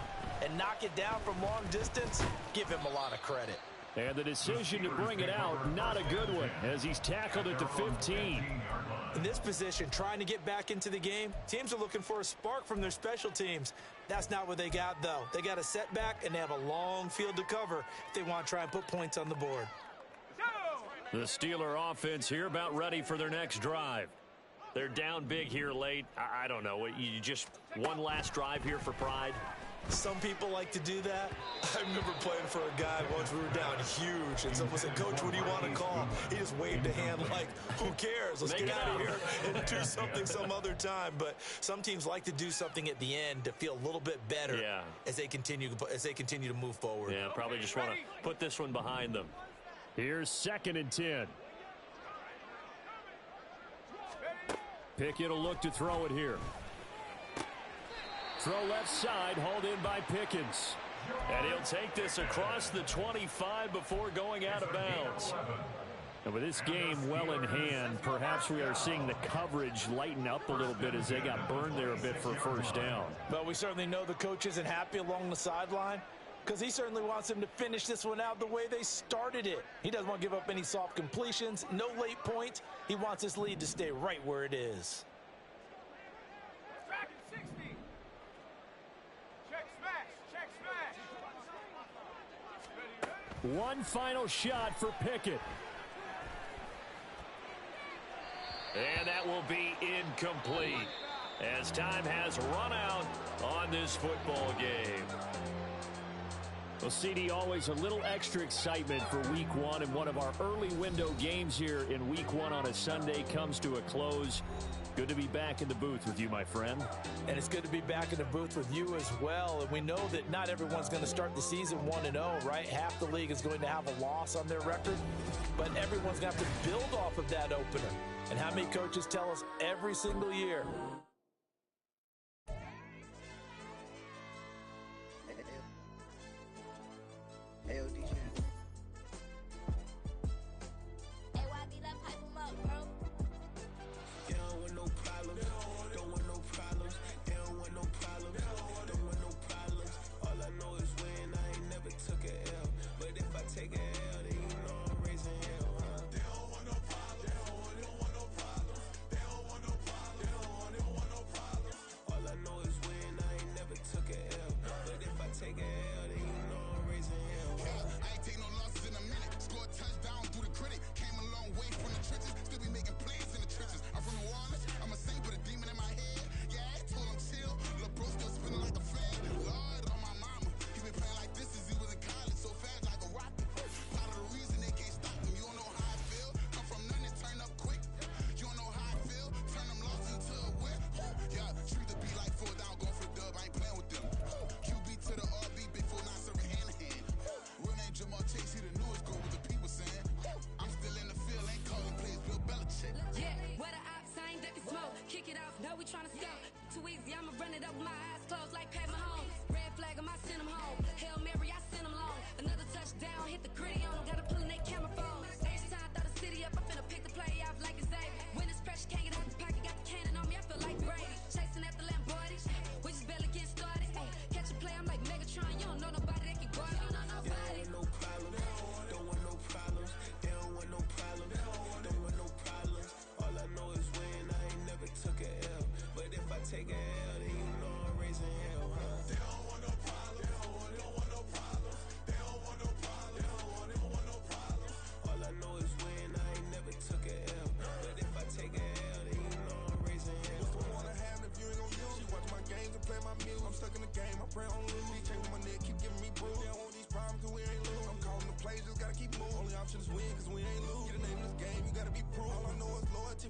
and knock it down from long distance, give him a lot of credit. And the decision to bring it out, not a good one, as he's tackled at the 15. In this position, trying to get back into the game, teams are looking for a spark from their special teams. That's not what they got, though. They got a setback, and they have a long field to cover if they want to try and put points on the board. The Steeler offense here about ready for their next drive. They're down big here late. I don't know. You just one last drive here for pride? Some people like to do that. I remember playing for a guy once. We were down huge, and someone said, "Coach, what do you want to call?" He just waved a hand like, "Who cares? Let's get out of here and do something some other time." But some teams like to do something at the end to feel a little bit better as they continue to move forward. Yeah, probably just want to put this one behind them. Here's 2nd and 10. Pickett will look to throw it here. Throw left side, hauled in by Pickens. And he'll take this across the 25 before going out of bounds. And with this game well in hand, perhaps we are seeing the coverage lighten up a little bit as they got burned there a bit for first down. But we certainly know the coach isn't happy along the sideline because he certainly wants them to finish this one out the way they started it. He doesn't want to give up any soft completions, no late points. He wants his lead to stay right where it is. One final shot for Pickett. And that will be incomplete as time has run out on this football game. Well, CD, always a little extra excitement for week one, and one of our early window games here in week one on a Sunday comes to a close. Good to be back in the booth with you, my friend. And it's good to be back in the booth with you as well. And we know that not everyone's going to start the season 1-0, right? Half the league is going to have a loss on their record. But everyone's going to have to build off of that opener. And how many coaches tell us every single year? Hey, DJ.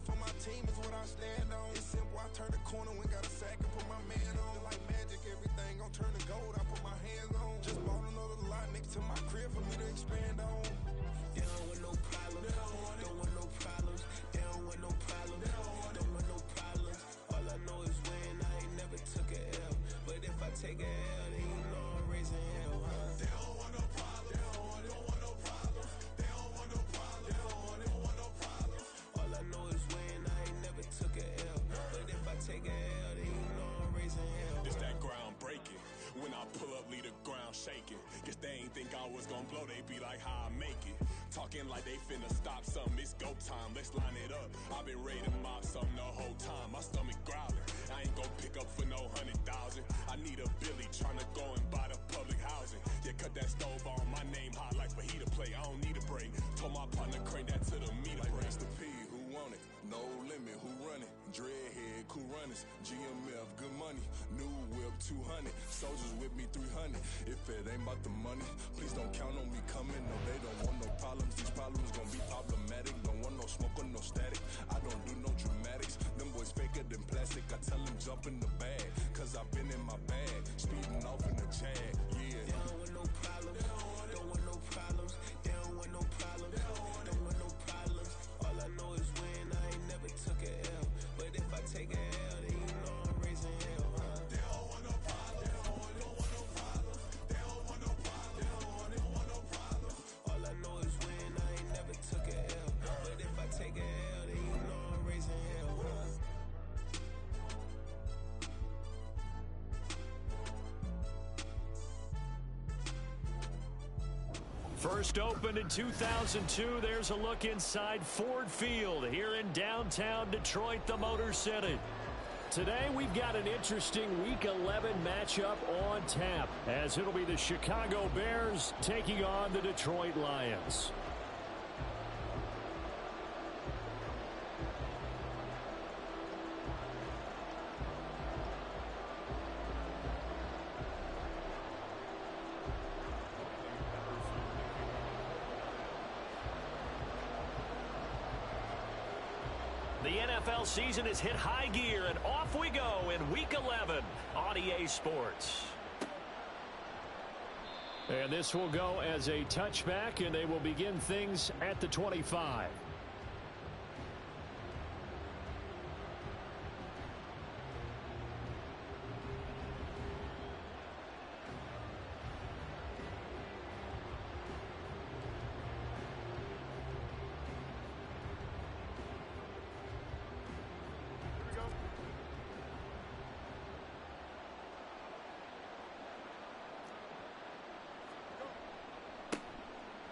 For my team is what I stand on. It's simple, I turn the corner when think I was gonna blow, they be like, how I make it. Talking like they finna stop something, it's go time, let's line it up. I've been ready to mob something the whole time, my stomach growling. I ain't gon' pick up for no 100,000. I need a Billy tryna go and buy the public housing. Yeah, cut that stove on, my name hot like fajita plate. I don't need a break. Told my partner crank that to the meter break. Mr. P, who want it? No limit, who run it? Dreadhead, cool runners. GMF, good money. New whip, 200. Soldiers with me, 300. If it ain't about the money, please don't count on me coming. No, they don't want no problems. These problems gon' be problematic. Don't want no smoke or no static. I don't do no dramatics. Them boys faker than plastic. I tell them jump in the bag, cause I've been in my bag. Speeding off in the Jag, yeah. They don't want no problems. Don't want no problems. They don't want no problems. Don't want no problems. All I know is win. I ain't never took a L. But if I take a L, then you know I'm raising hell, huh? They don't want no problems. They don't want no problems. They don't want no problems. They don't want no problems. All I know is win. I ain't never took a L. But if I take a L, then you know I'm raising hell, huh? First opened in 2002, there's a look inside Ford Field here in downtown Detroit, the Motor City. Today, we've got an interesting Week 11 matchup on tap, as it'll be the Chicago Bears taking on the Detroit Lions. The NFL season has hit high gear, and off we go in Week 11 on EA Sports. And this will go as a touchback, and they will begin things at the 25.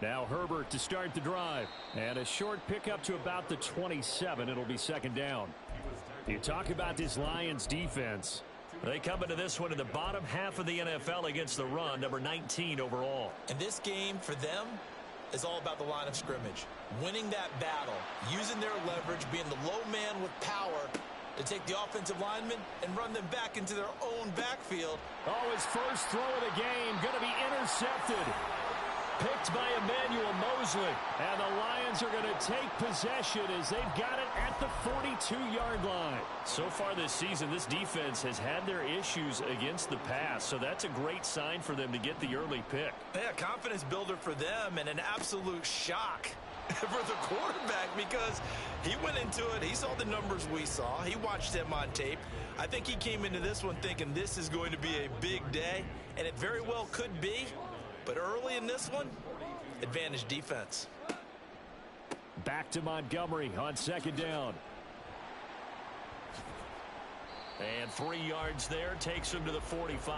Now Herbert to start the drive. And a short pickup to about the 27. It'll be second down. You talk about this Lions defense. They come into this one in the bottom half of the NFL against the run, number 19 overall. And this game for them is all about the line of scrimmage. Winning that battle, using their leverage, being the low man with power to take the offensive linemen and run them back into their own backfield. Oh, his first throw of the game going to be intercepted. Picked by Emmanuel Mosley. And the Lions are going to take possession as they've got it at the 42-yard line. So far this season, this defense has had their issues against the pass, so that's a great sign for them to get the early pick. Yeah, confidence builder for them and an absolute shock for the quarterback because he went into it. He saw the numbers we saw. He watched them on tape. I think he came into this one thinking this is going to be a big day, and it very well could be. But early in this one, advantage defense. Back to Montgomery on second down. And 3 yards there takes him to the 45.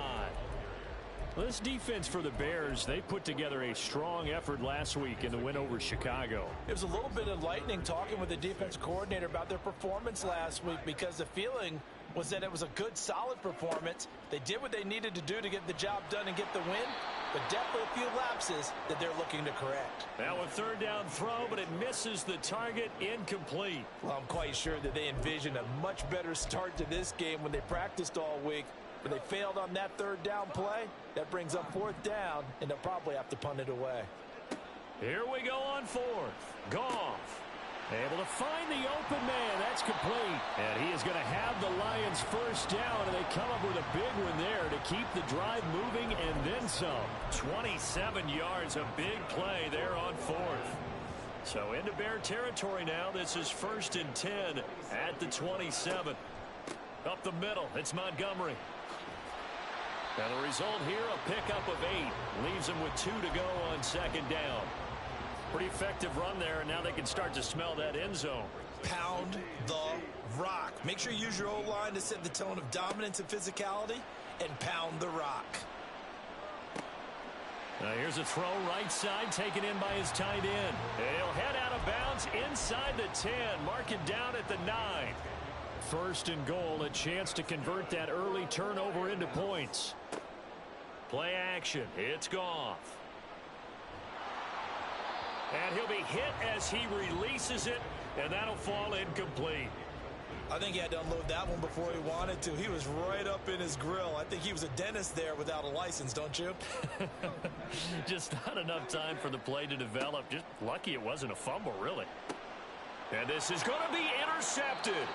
Well, this defense for the Bears, they put together a strong effort last week in the win over Chicago. It was a little bit enlightening talking with the defense coordinator about their performance last week because the feeling was that it was a good, solid performance. They did what they needed to do to get the job done and get the win, but definitely a few lapses that they're looking to correct. Now a third down throw, but it misses the target, incomplete. Well, I'm quite sure that they envisioned a much better start to this game when they practiced all week. But they failed on that third down play. That brings up fourth down, and they'll probably have to punt it away. Here we go on fourth. Goff. Able to find the open man. That's complete. And he is going to have the Lions first down, and they come up with a big one there to keep the drive moving and then some. 27 yards, a big play there on fourth. So into Bear territory now. This is 1st and 10 at the 27. Up the middle, it's Montgomery. And the result here, a pickup of 8. Leaves them with 2 to go on second down. Pretty effective run there, and now they can start to smell that end zone. Pound the rock. Make sure you use your O-line to set the tone of dominance and physicality, and pound the rock. Here's a throw right side taken in by his tight end. He'll head out of bounds inside the 10. Mark it down at the 9. First and goal, a chance to convert that early turnover into points. Play action. It's Goff. And he'll be hit as he releases it, and that'll fall incomplete. I think he had to unload that one before he wanted to. He was right up in his grill. I think he was a dentist there without a license, don't you? Just not enough time for the play to develop. Just lucky it wasn't a fumble, really. And this is going to be intercepted.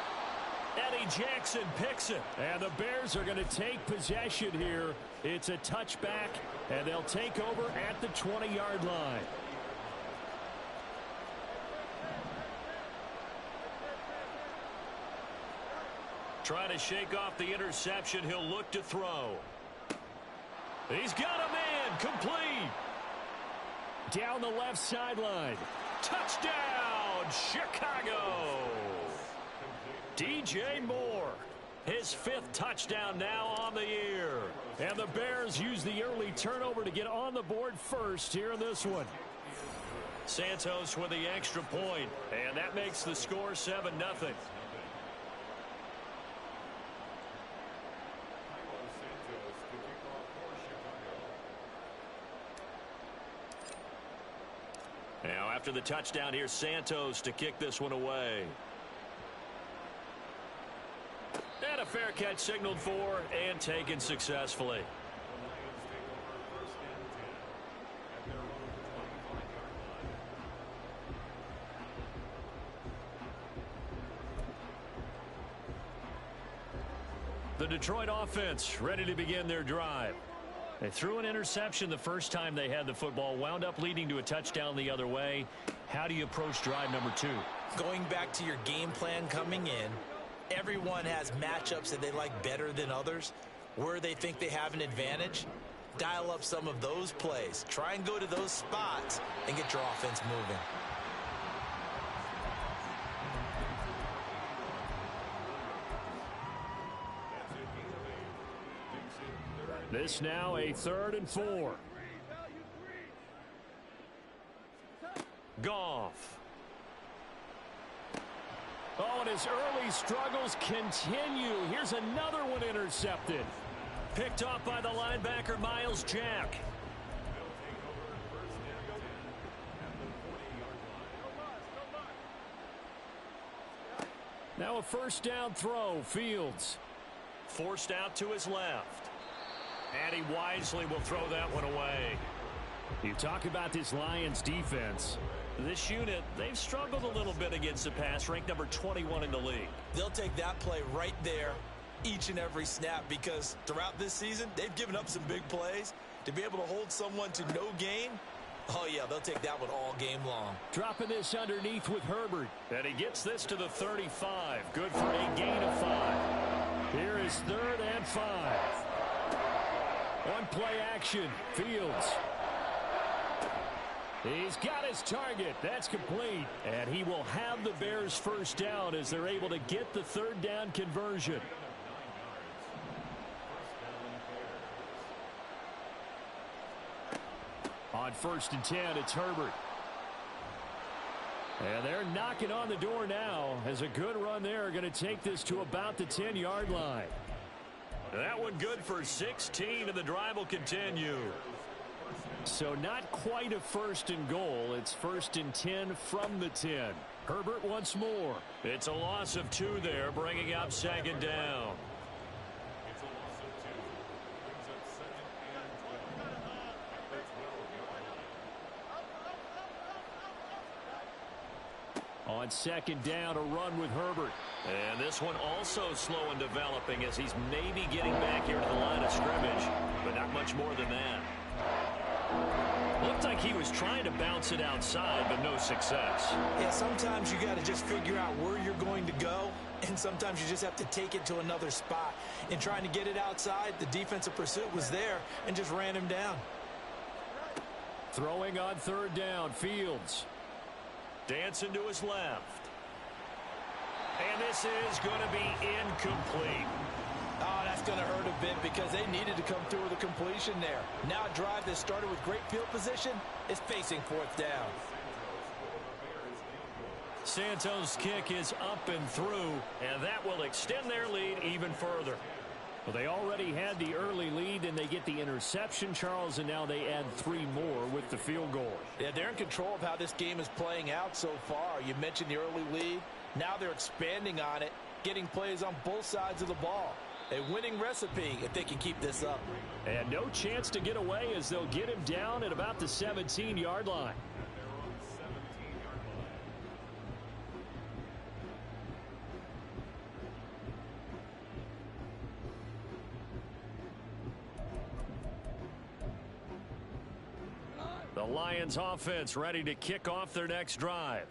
Eddie Jackson picks it. And the Bears are going to take possession here. It's a touchback, and they'll take over at the 20-yard line. Trying to shake off the interception. He'll look to throw. He's got a man. Complete. Down the left sideline. Touchdown, Chicago. DJ Moore. His 5th touchdown now on the year. And the Bears use the early turnover to get on the board first here in this one. Santos with the extra point. And that makes the score 7-0. Now after the touchdown, here's Santos to kick this one away. And a fair catch signaled for and taken successfully. The Detroit offense ready to begin their drive. They threw an interception the first time they had the football, wound up leading to a touchdown the other way. How do you approach drive number 2? Going back to your game plan coming in, everyone has matchups that they like better than others. Where they think they have an advantage, dial up some of those plays. Try and go to those spots and get your offense moving. This now a 3rd and 4. Goff. Oh, and his early struggles continue. Here's another one intercepted. Picked off by the linebacker, Miles Jack. Now a first down throw. Fields. Forced out to his left. And he wisely will throw that one away. You talk about this Lions defense. This unit, they've struggled a little bit against the pass, ranked number 21 in the league. They'll take that play right there each and every snap because throughout this season, they've given up some big plays. To be able to hold someone to no gain, oh yeah, they'll take that one all game long. Dropping this underneath with Herbert. And he gets this to the 35. Good for a gain of 5. Here is 3rd and 5. On play action, Fields. He's got his target. That's complete. And he will have the Bears first down as they're able to get the 3rd down conversion. On 1st and 10, it's Herbert. And they're knocking on the door now as a good run there. Going to take this to about the 10-yard line. That one good for 16, and the drive will continue. So not quite a 1st and goal. It's 1st and 10 from the 10. Herbert once more. It's a loss of 2 there, bringing up 2nd down. On 2nd down, a run with Herbert. And this one also slow in developing as he's maybe getting back here to the line of scrimmage, but not much more than that. Looked like he was trying to bounce it outside, but no success. Yeah, sometimes you got to just figure out where you're going to go, and sometimes you just have to take it to another spot. In trying to get it outside, the defensive pursuit was there and just ran him down. Throwing on 3rd down, Fields. Dancing to his left. And this is going to be incomplete. Oh, that's going to hurt a bit because they needed to come through with a completion there. Now a drive that started with great field position is facing fourth down. Santos' kick is up and through, and that will extend their lead even further. Well, they already had the early lead, and they get the interception, Charles, and now they add 3 more with the field goal. Yeah, they're in control of how this game is playing out so far. You mentioned the early lead. Now they're expanding on it, getting plays on both sides of the ball. A winning recipe if they can keep this up. And no chance to get away as they'll get him down at about the 17-yard line. The Lions offense ready to kick off their next drive.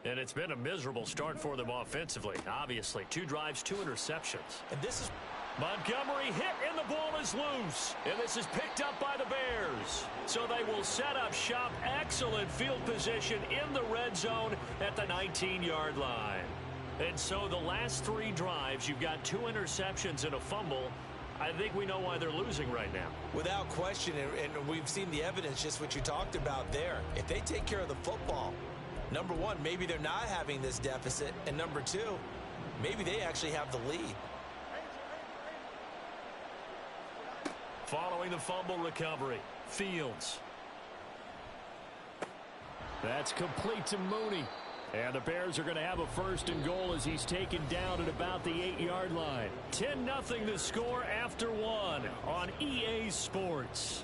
And it's been a miserable start for them offensively. Obviously, 2 drives, 2 interceptions. And this is Montgomery hit and the ball is loose. And this is picked up by the Bears. So they will set up shop. Excellent field position in the red zone at the 19-yard line. And so the last 3 drives, you've got 2 interceptions and a fumble. I think we know why they're losing right now. Without question, and we've seen the evidence, just what you talked about there. If they take care of the football, number one, maybe they're not having this deficit. And number 2, maybe they actually have the lead. Following the fumble recovery, Fields. That's complete to Mooney. And the Bears are going to have a 1st and goal as he's taken down at about the 8-yard line. 10-0 the score after 1 on EA Sports.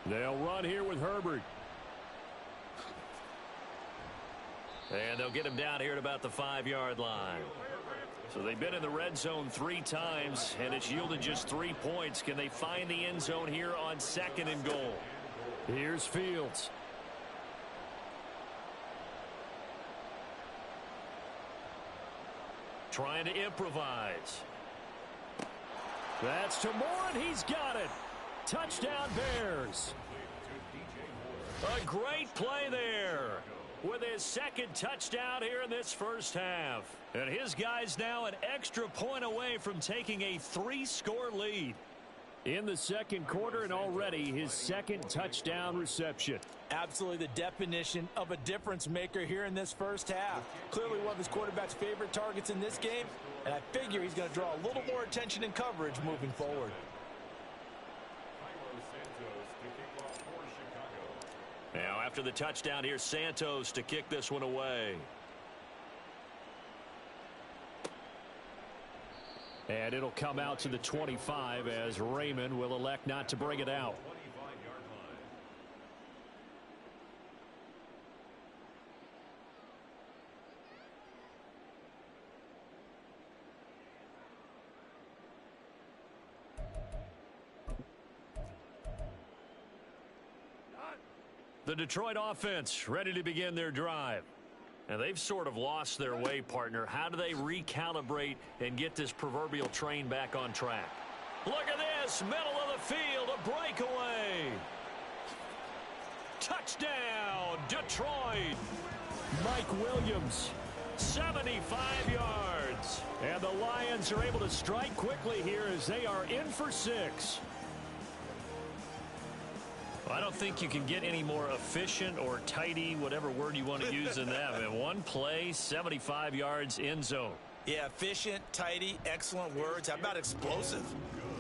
They'll run here with Herbert. And they'll get him down here at about the 5-yard line. So they've been in the red zone 3 times, and it's yielded just 3 points. Can they find the end zone here on 2nd and goal? Here's Fields. Trying to improvise. That's to Moore, and he's got it. Touchdown Bears. A great play there with his 2nd touchdown here in this first half. And his guys now an extra point away from taking a 3-score lead in the 2nd quarter, and already his 2nd touchdown reception. Absolutely the definition of a difference maker here in this first half. Clearly one of his quarterback's favorite targets in this game, and I figure he's going to draw a little more attention and coverage moving forward. Now after the touchdown, here's Santos to kick this one away. And it'll come out to the 25 as Raymond will elect not to bring it out. The Detroit offense ready to begin their drive. And they've sort of lost their way, partner. How do they recalibrate and get this proverbial train back on track? Look at this, middle of the field, a breakaway. Touchdown, Detroit. Mike Williams, 75 yards. And the Lions are able to strike quickly here as they are in for 6. I don't think you can get any more efficient or tidy, whatever word you want to use in that. I mean, one play, 75 yards, end zone. Yeah, efficient, tidy, excellent words. How about explosive?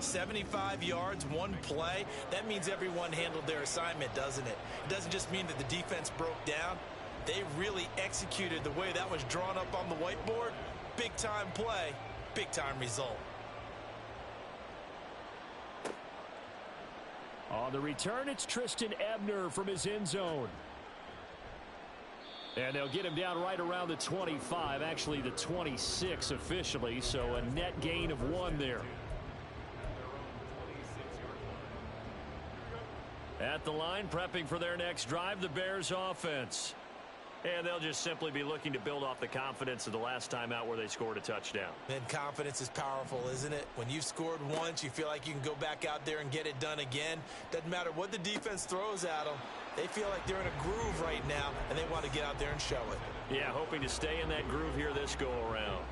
75 yards, one play. That means everyone handled their assignment, doesn't it? It doesn't just mean that the defense broke down. They really executed the way that was drawn up on the whiteboard. Big-time play, big-time result. On the return, it's Tristan Ebner from his end zone. And they'll get him down right around the 25, actually the 26 officially, so a net gain of 1 there. At the line, prepping for their next drive, the Bears offense. And they'll just simply be looking to build off the confidence of the last time out where they scored a touchdown. And confidence is powerful, isn't it? When you've scored once, you feel like you can go back out there and get it done again. Doesn't matter what the defense throws at them. They feel like they're in a groove right now, and they want to get out there and show it. Yeah, hoping to stay in that groove here this go-around.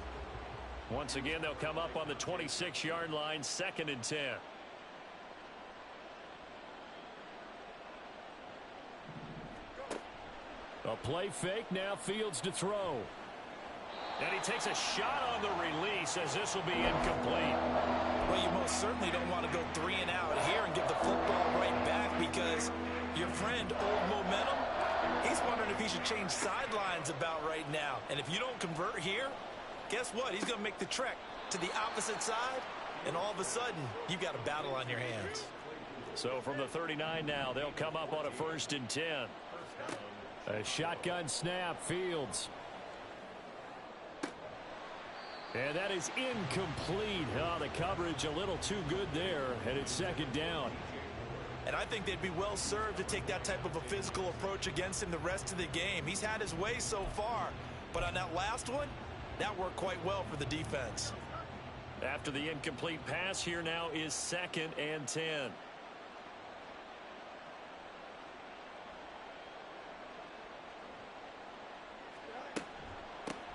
Once again, they'll come up on the 26-yard line, 2nd and 10. A play fake, now Fields to throw. And he takes a shot on the release as this will be incomplete. Well, you most certainly don't want to go 3 and out here and give the football right back because your friend, Old Momentum, he's wondering if he should change sidelines about right now. And if you don't convert here, guess what? He's going to make the trek to the opposite side, and all of a sudden, you've got a battle on your hands. So from the 39 now, they'll come up on a 1st and 10. A shotgun snap, Fields. And that is incomplete. Oh, the coverage a little too good there, and it's 2nd down. And I think they'd be well served to take that type of a physical approach against him the rest of the game. He's had his way so far, but on that last one, that worked quite well for the defense. After the incomplete pass, here now is 2nd and 10.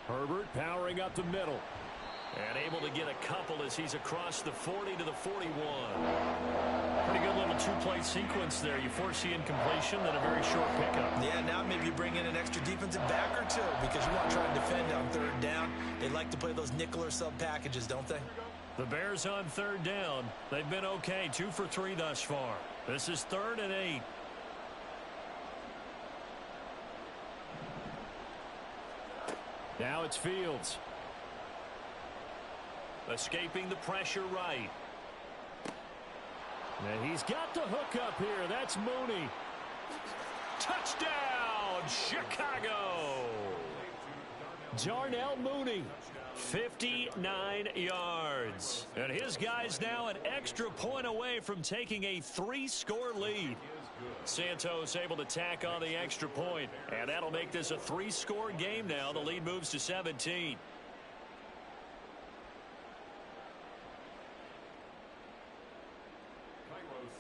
Herbert powering up the middle. And able to get a couple as he's across the 40 to the 41. Pretty good little 2-play sequence there. You force the incompletion, then a very short pickup. Yeah, now maybe you bring in an extra defensive back or two because you want to try and defend on 3rd down. They like to play those nickel or sub packages, don't they? The Bears on 3rd down. They've been okay, 2 for 3 thus far. This is 3rd and 8. Now it's Fields. Escaping the pressure right. And he's got the hook up here. That's Mooney. Touchdown, Chicago. Darnell Mooney, 59 yards. And his guys now an extra point away from taking a 3-score lead. Santos able to tack on the extra point, and that'll make this a 3-score game now. The lead moves to 17.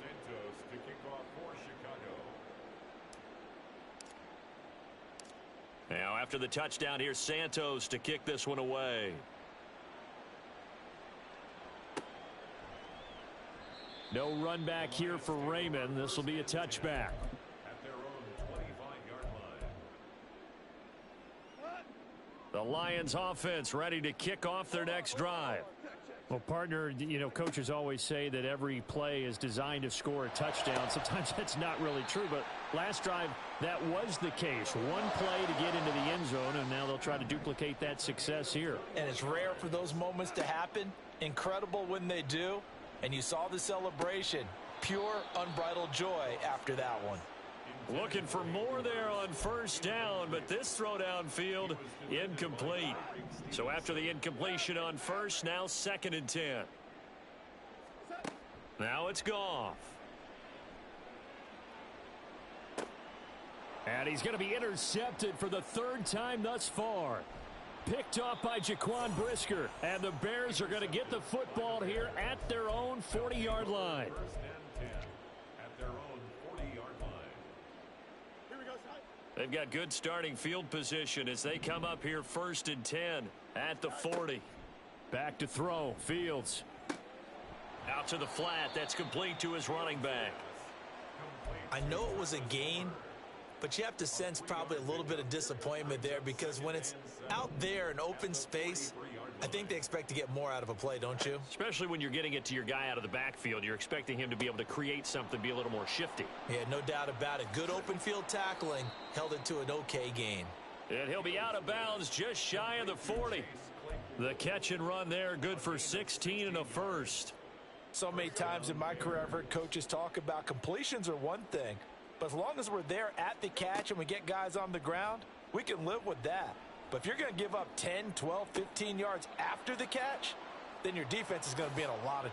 Santos to kick off for Chicago. Now after the touchdown, here's Santos to kick this one away. No run back here for Raymond. This will be a touchback. At their own 25-yard line. The Lions offense ready to kick off their next drive. Well, partner, you know, coaches always say that every play is designed to score a touchdown. Sometimes that's not really true, but last drive, that was the case. One play to get into the end zone, and now they'll try to duplicate that success here. And it's rare for those moments to happen. Incredible when they do. And you saw the celebration. Pure, unbridled joy after that one. Looking for more there on 1st down, but this throw downfield incomplete. So after the incompletion on 1st, now 2nd and 10. Now it's Goff. And he's going to be intercepted for the 3rd time thus far. Picked off by Jaquan Brisker. And the Bears are going to get the football here at their own 40-yard line. At their own 40-yard line. They've got good starting field position as they come up here 1st and 10 at the 40. Back to throw. Fields. Out to the flat. That's complete to his running back. I know it was a gain, but you have to sense probably a little bit of disappointment there because when it's out there in open space, I think they expect to get more out of a play, don't you? Especially when you're getting it to your guy out of the backfield. You're expecting him to be able to create something, be a little more shifty. Yeah, no doubt about it. Good open field tackling held it to an okay gain. And he'll be out of bounds just shy of the 40. The catch and run there, good for 16 and a first. So many times in my career, I've heard coaches talk about completions are one thing, but as long as we're there at the catch and we get guys on the ground, we can live with that. But if you're going to give up 10, 12, 15 yards after the catch, then your defense is going to be in a lot of...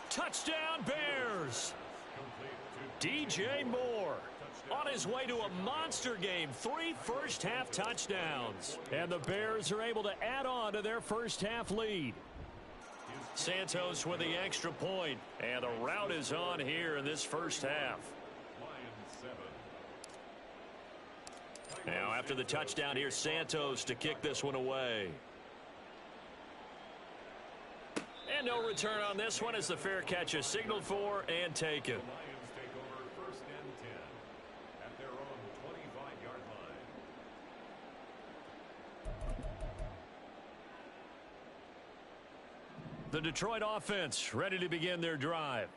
Touchdown, Bears! DJ Moore on his way to a monster game. 3 first-half touchdowns. And the Bears are able to add on to their first-half lead. Santos with the extra point. And the route is on here in this first half. Now after the touchdown, here's Santos to kick this one away. And no return on this one as the fair catch is signaled for and taken. The Lions take over first and 10 at their own 25-yard line. The Detroit offense ready to begin their drive.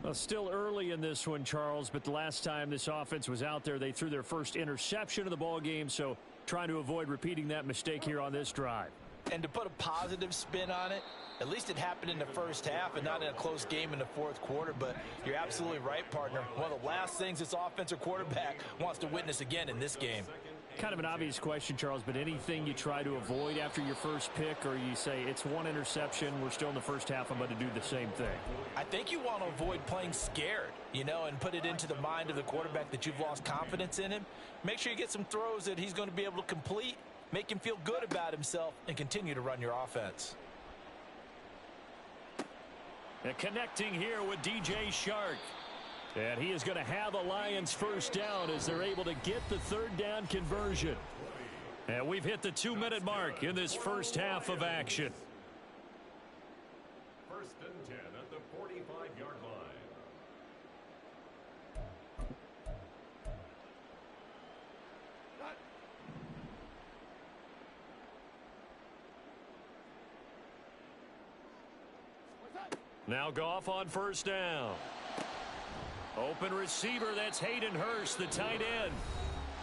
Well, still early in this one, Charles, but the last time this offense was out there, they threw their first interception of the ball game, so trying to avoid repeating that mistake here on this drive. And to put a positive spin on it, at least it happened in the first half and not in a close game in the fourth quarter. But you're absolutely right, partner. One of the last things this offensive quarterback wants to witness again in this game. Kind of an obvious question, Charles, but anything you try to avoid after your first pick, or you say it's one interception, we're still in the first half, I'm going to do the same thing? I think you want to avoid playing scared, and put it into the mind of the quarterback that you've lost confidence in him. Make sure you get some throws that he's going to be able to complete, make him feel good about himself, and continue to run your offense. And connecting here with DJ Shark. And he is going to have a Lions first down as they're able to get the third down conversion. And we've hit the 2-minute mark in this first half of action. First and 10 at the 45-yard line. Now Goff on first down. Open receiver, that's Hayden Hurst, the tight end.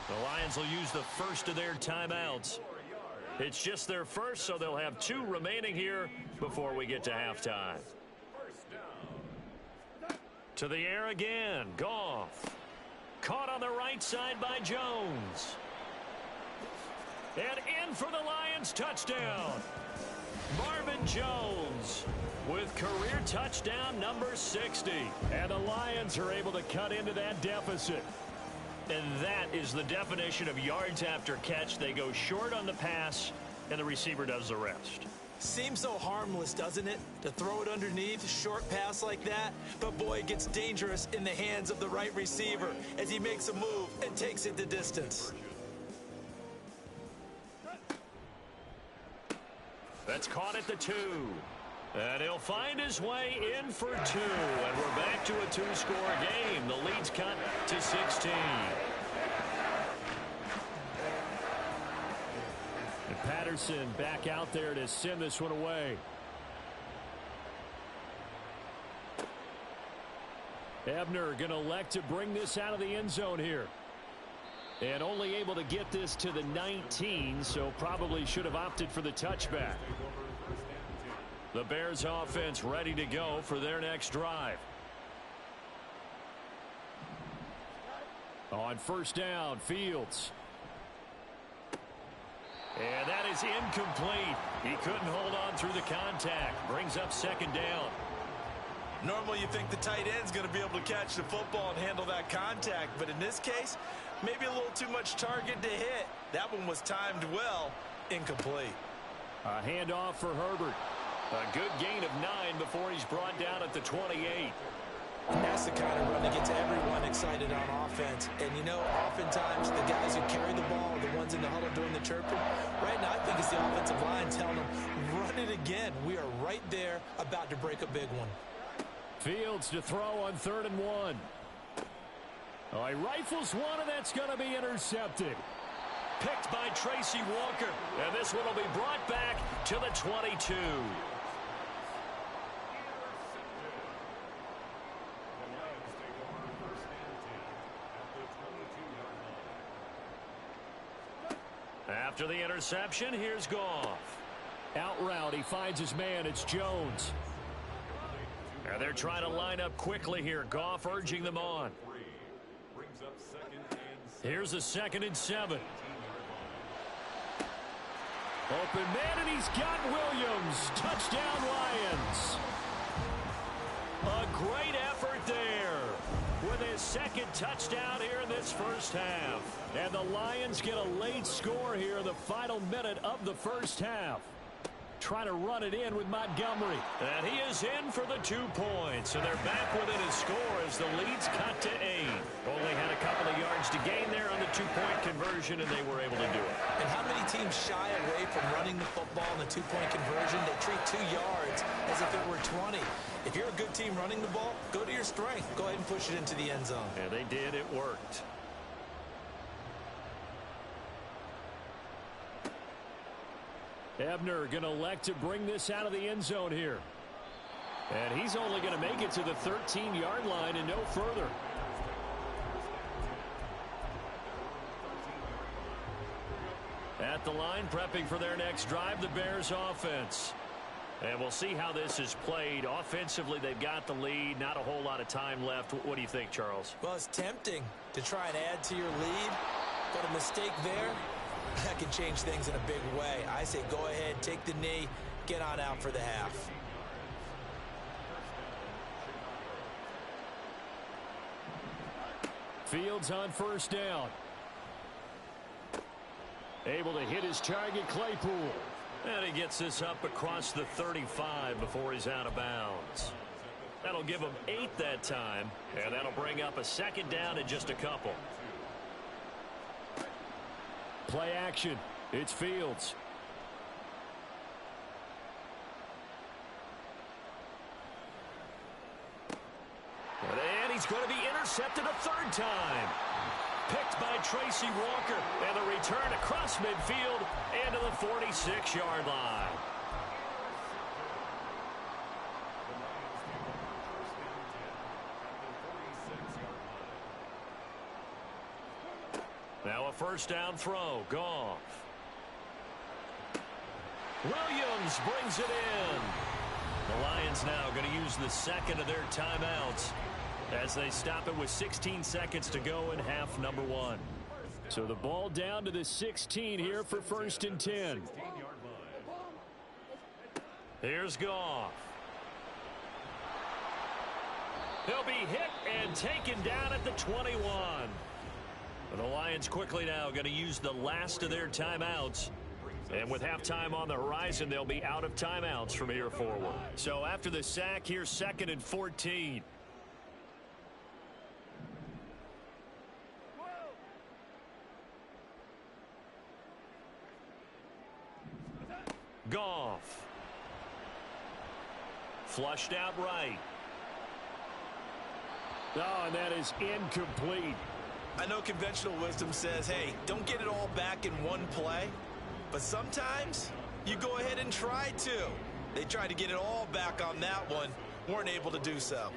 The Lions will use the first of their timeouts. It's just their first, so they'll have 2 remaining here before we get to halftime. To the air again, Goff. Caught on the right side by Jones. And in for the Lions touchdown. Marvin Jones with career touchdown number 60. And the Lions are able to cut into that deficit. And that is the definition of yards after catch. They go short on the pass, and the receiver does the rest. Seems so harmless, doesn't it? To throw it underneath, short pass like that. But boy, it gets dangerous in the hands of the right receiver as he makes a move and takes it the distance. That's caught at the 2. And he'll find his way in for 2. And we're back to a 2-score game. The lead's cut to 16. And Patterson back out there to send this one away. Ebner going to elect to bring this out of the end zone here. And only able to get this to the 19, so probably should have opted for the touchback. The Bears offense ready to go for their next drive. On first down, Fields. And that is incomplete. He couldn't hold on through the contact. Brings up second down. Normally you think the tight end's going to be able to catch the football and handle that contact, but in this case, maybe a little too much target to hit. That one was timed well. Incomplete. A handoff for Herbert. A good gain of 9 before he's brought down at the 28. That's the kind of run that gets everyone excited on offense. And, oftentimes the guys who carry the ball are the ones in the huddle doing the chirping. Right now, I think it's the offensive line telling them, run it again. We are right there about to break a big one. Fields to throw on 3rd and 1. Oh, he rifles one, and that's going to be intercepted. Picked by Tracy Walker. And this one will be brought back to the 22. After the interception, here's Goff. Out route, he finds his man. It's Jones. And they're trying to line up quickly here. Goff urging them on. Here's a 2nd and 7. Open man, and he's got Williams. Touchdown, Lions. A great effort there with his second touchdown here in this first half. And the Lions get a late score here in the final minute of the first half. Trying to run it in with Montgomery. And he is in for the 2 points. And they're back within a score as the lead's cut to 8. Only had a couple of yards to gain there on the 2-point conversion, and they were able to do it. And how many teams shy away from running the football in the 2-point conversion? They treat 2 yards as if it were 20. If you're a good team running the ball, go to your strength. Go ahead and push it into the end zone. And they did. It worked. Ebner going to elect to bring this out of the end zone here. And he's only going to make it to the 13-yard line and no further. At the line, prepping for their next drive, the Bears offense. And we'll see how this is played. Offensively, they've got the lead. Not a whole lot of time left. What do you think, Charles? Well, it's tempting to try and add to your lead, but a mistake there, that can change things in a big way. I say go ahead, take the knee, get on out for the half. Fields on first down. Able to hit his target, Claypool. And he gets this up across the 35 before he's out of bounds. That'll give him 8 that time, and that'll bring up a second down in just a couple. Play action. It's Fields. And he's going to be intercepted a third time. Picked by Tracy Walker. And the return across midfield into the 46-yard line. Now a first down throw. Goff. Williams brings it in. The Lions now going to use the second of their timeouts as they stop it with 16 seconds to go in half number 1. So the ball down to the 16 here for first and 10. Here's Goff. He'll be hit and taken down at the 21. The Lions quickly now going to use the last of their timeouts. And with halftime on the horizon, they'll be out of timeouts from here forward. So after the sack, here's second and 14. Goff. Flushed out right. Oh, and that is incomplete. I know conventional wisdom says, hey, don't get it all back in one play. But sometimes you go ahead and try to. They tried to get it all back on that one. Weren't able to do so.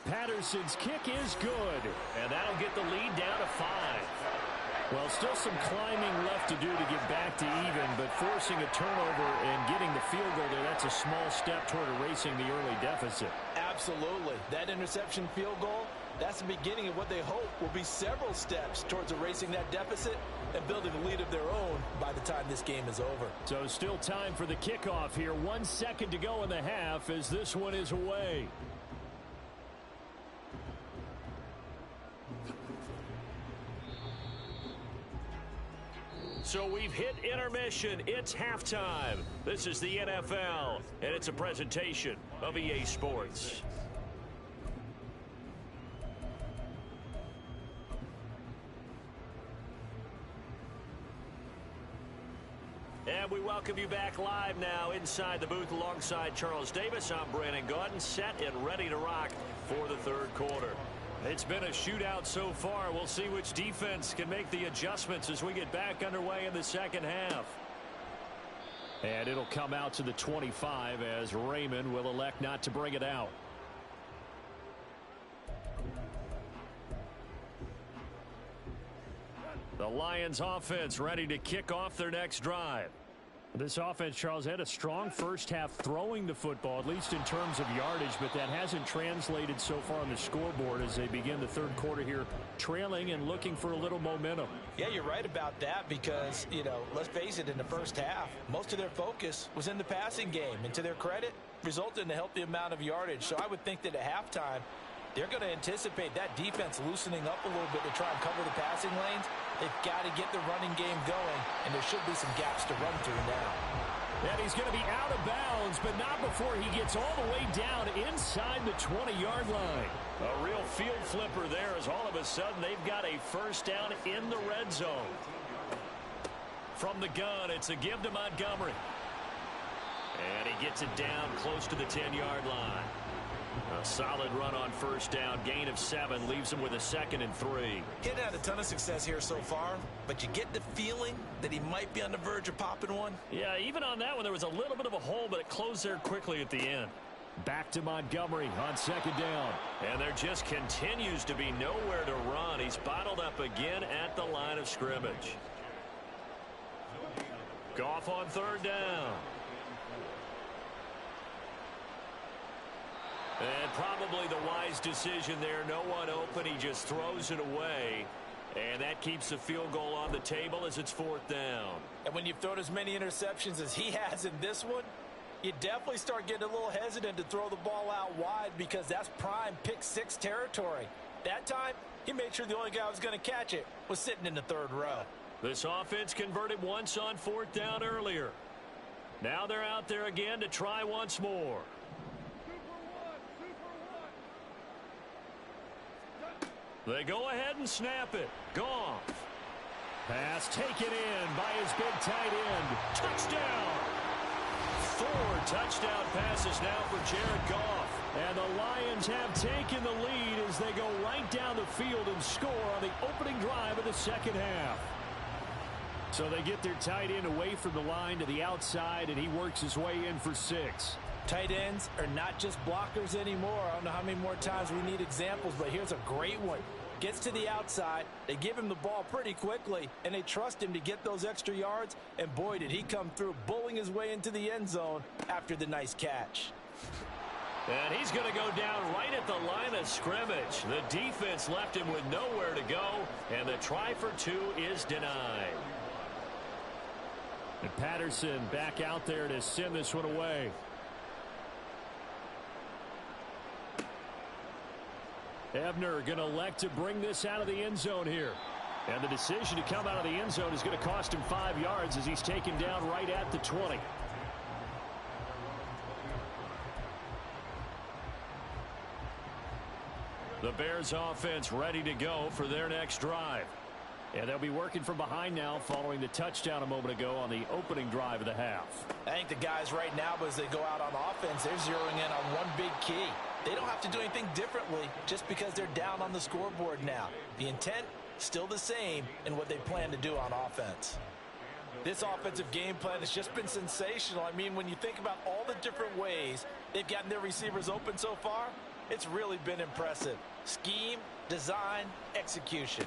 Patterson's kick is good. And that'll get the lead down to 5. Well, still some climbing left to do to get back to even, but forcing a turnover and getting the field goal there, that's a small step toward erasing the early deficit. Absolutely. That interception field goal, that's the beginning of what they hope will be several steps towards erasing that deficit and building a lead of their own by the time this game is over. So still time for the kickoff here. 1 second to go in the half as this one is away. So we've hit intermission. It's halftime. This is the NFL, and it's a presentation of EA Sports. And we welcome you back live now inside the booth alongside Charles Davis. I'm Brandon Gaudin, set and ready to rock for the third quarter. It's been a shootout so far. We'll see which defense can make the adjustments as we get back underway in the second half. And it'll come out to the 25 as Raymond will elect not to bring it out. The Lions offense ready to kick off their next drive. This offense, Charles, had a strong first half throwing the football, at least in terms of yardage, but that hasn't translated so far on the scoreboard as they begin the third quarter here, trailing and looking for a little momentum. Yeah, you're right about that because, let's face it, in the first half, most of their focus was in the passing game. And to their credit, resulted in a healthy amount of yardage. So I would think that at halftime, they're going to anticipate that defense loosening up a little bit to try and cover the passing lanes. They've got to get the running game going, and there should be some gaps to run through now. And he's going to be out of bounds, but not before he gets all the way down inside the 20-yard line. A real field flipper there as all of a sudden they've got a first down in the red zone. From the gun, it's a give to Montgomery. And he gets it down close to the 10-yard line. A solid run on first down. Gain of 7 leaves him with a 2nd and 3. He hadn't had a ton of success here so far, but you get the feeling that he might be on the verge of popping one. Yeah, even on that one, there was a little bit of a hole, but it closed there quickly at the end. Back to Montgomery on 2nd down. And there just continues to be nowhere to run. He's bottled up again at the line of scrimmage. Goff on 3rd down. And probably the wise decision there. No one open. He just throws it away. And that keeps the field goal on the table as it's 4th down. And when you've thrown as many interceptions as he has in this one, you definitely start getting a little hesitant to throw the ball out wide because that's prime pick-6 territory. That time, he made sure the only guy who was going to catch it was sitting in the 3rd row. This offense converted once on 4th down earlier. Now they're out there again to try once more. They go ahead and snap it. Goff. Pass taken in by his big tight end. Touchdown. 4 touchdown passes now for Jared Goff. And the Lions have taken the lead as they go right down the field and score on the opening drive of the 2nd half. So they get their tight end away from the line to the outside, and he works his way in for 6. Tight ends are not just blockers anymore. I don't know how many more times we need examples, but here's a great one. Gets to the outside, they give him the ball pretty quickly, and they trust him to get those extra yards, and boy, did he come through, bulling his way into the end zone after the nice catch. And he's going to go down right at the line of scrimmage. The defense left him with nowhere to go, and the try for 2 is denied. And Patterson back out there to send this one away. Ebner going to elect to bring this out of the end zone here. And the decision to come out of the end zone is going to cost him 5 yards as he's taken down right at the 20. The Bears offense ready to go for their next drive. And they'll be working from behind now following the touchdown a moment ago on the opening drive of the half. I think the guys right now, as they go out on offense, they're zeroing in on one big key. They don't have to do anything differently just because they're down on the scoreboard now. The intent, still the same in what they plan to do on offense. This offensive game plan has just been sensational. I mean, when you think about all the different ways they've gotten their receivers open so far, it's really been impressive. Scheme, design, execution.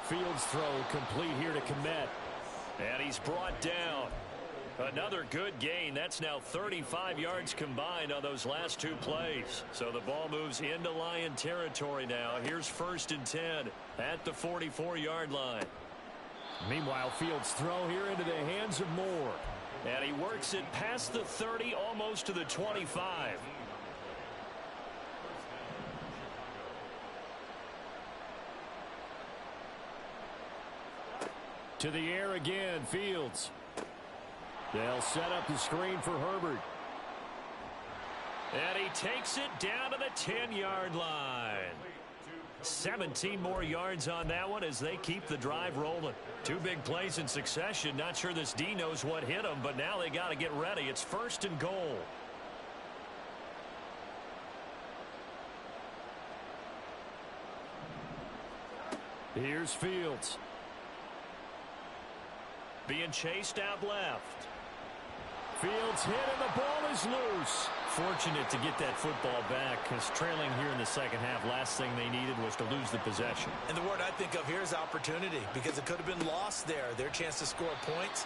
Fields throw complete here to Kmet. And he's brought down. Another good gain. That's now 35 yards combined on those last 2 plays. So the ball moves into Lion territory now. Here's 1st and 10 at the 44-yard line. Meanwhile, Fields throw here into the hands of Moore. And he works it past the 30, almost to the 25. To the air again, Fields. They'll set up the screen for Herbert. And he takes it down to the 10-yard line. 17 more yards on that one as they keep the drive rolling. 2 big plays in succession. Not sure this D knows what hit him, but now they got to get ready. It's 1st and goal. Here's Fields. Being chased out left. Fields hit and the ball is loose. Fortunate to get that football back because trailing here in the 2nd half, last thing they needed was to lose the possession. And the word I think of here is opportunity because it could have been lost there. Their chance to score points.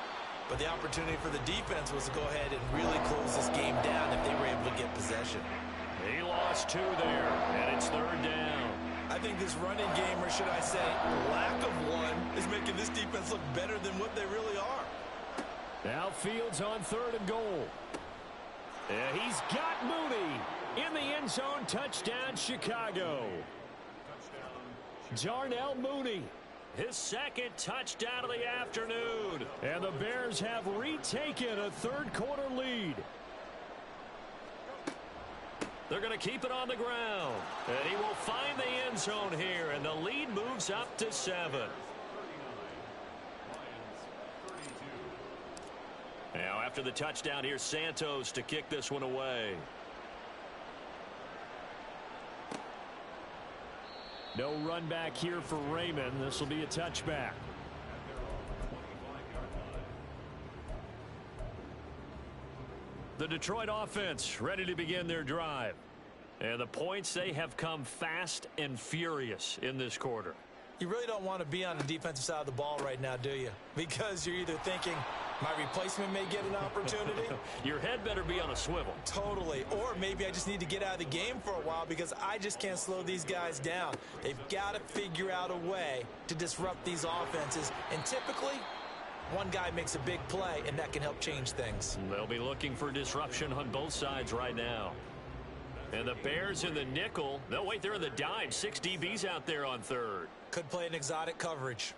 But the opportunity for the defense was to go ahead and really close this game down if they were able to get possession. He lost 2 there, and it's 3rd down. I think this running game, or should I say lack of one, is making this defense look better than what they really are. Now Fields on 3rd and goal. And he's got Mooney in the end zone. Touchdown, Chicago. Darnell Mooney, his 2nd touchdown of the afternoon. And the Bears have retaken a 3rd quarter lead. They're going to keep it on the ground. And he will find the end zone here. And the lead moves up to 7. Now after the touchdown, here's Santos to kick this one away. No run back here for Raymond. This will be a touchback. The Detroit offense ready to begin their drive. And the points, they have come fast and furious in this quarter. You really don't want to be on the defensive side of the ball right now, do you? Because you're either thinking, my replacement may get an opportunity. Your head better be on a swivel. Totally. Or maybe I just need to get out of the game for a while because I just can't slow these guys down. They've got to figure out a way to disrupt these offenses. And typically, one guy makes a big play, and that can help change things. They'll be looking for disruption on both sides right now. And the Bears in the nickel. No, wait, they're in the dime. 6 DBs out there on 3rd. Could play an exotic coverage.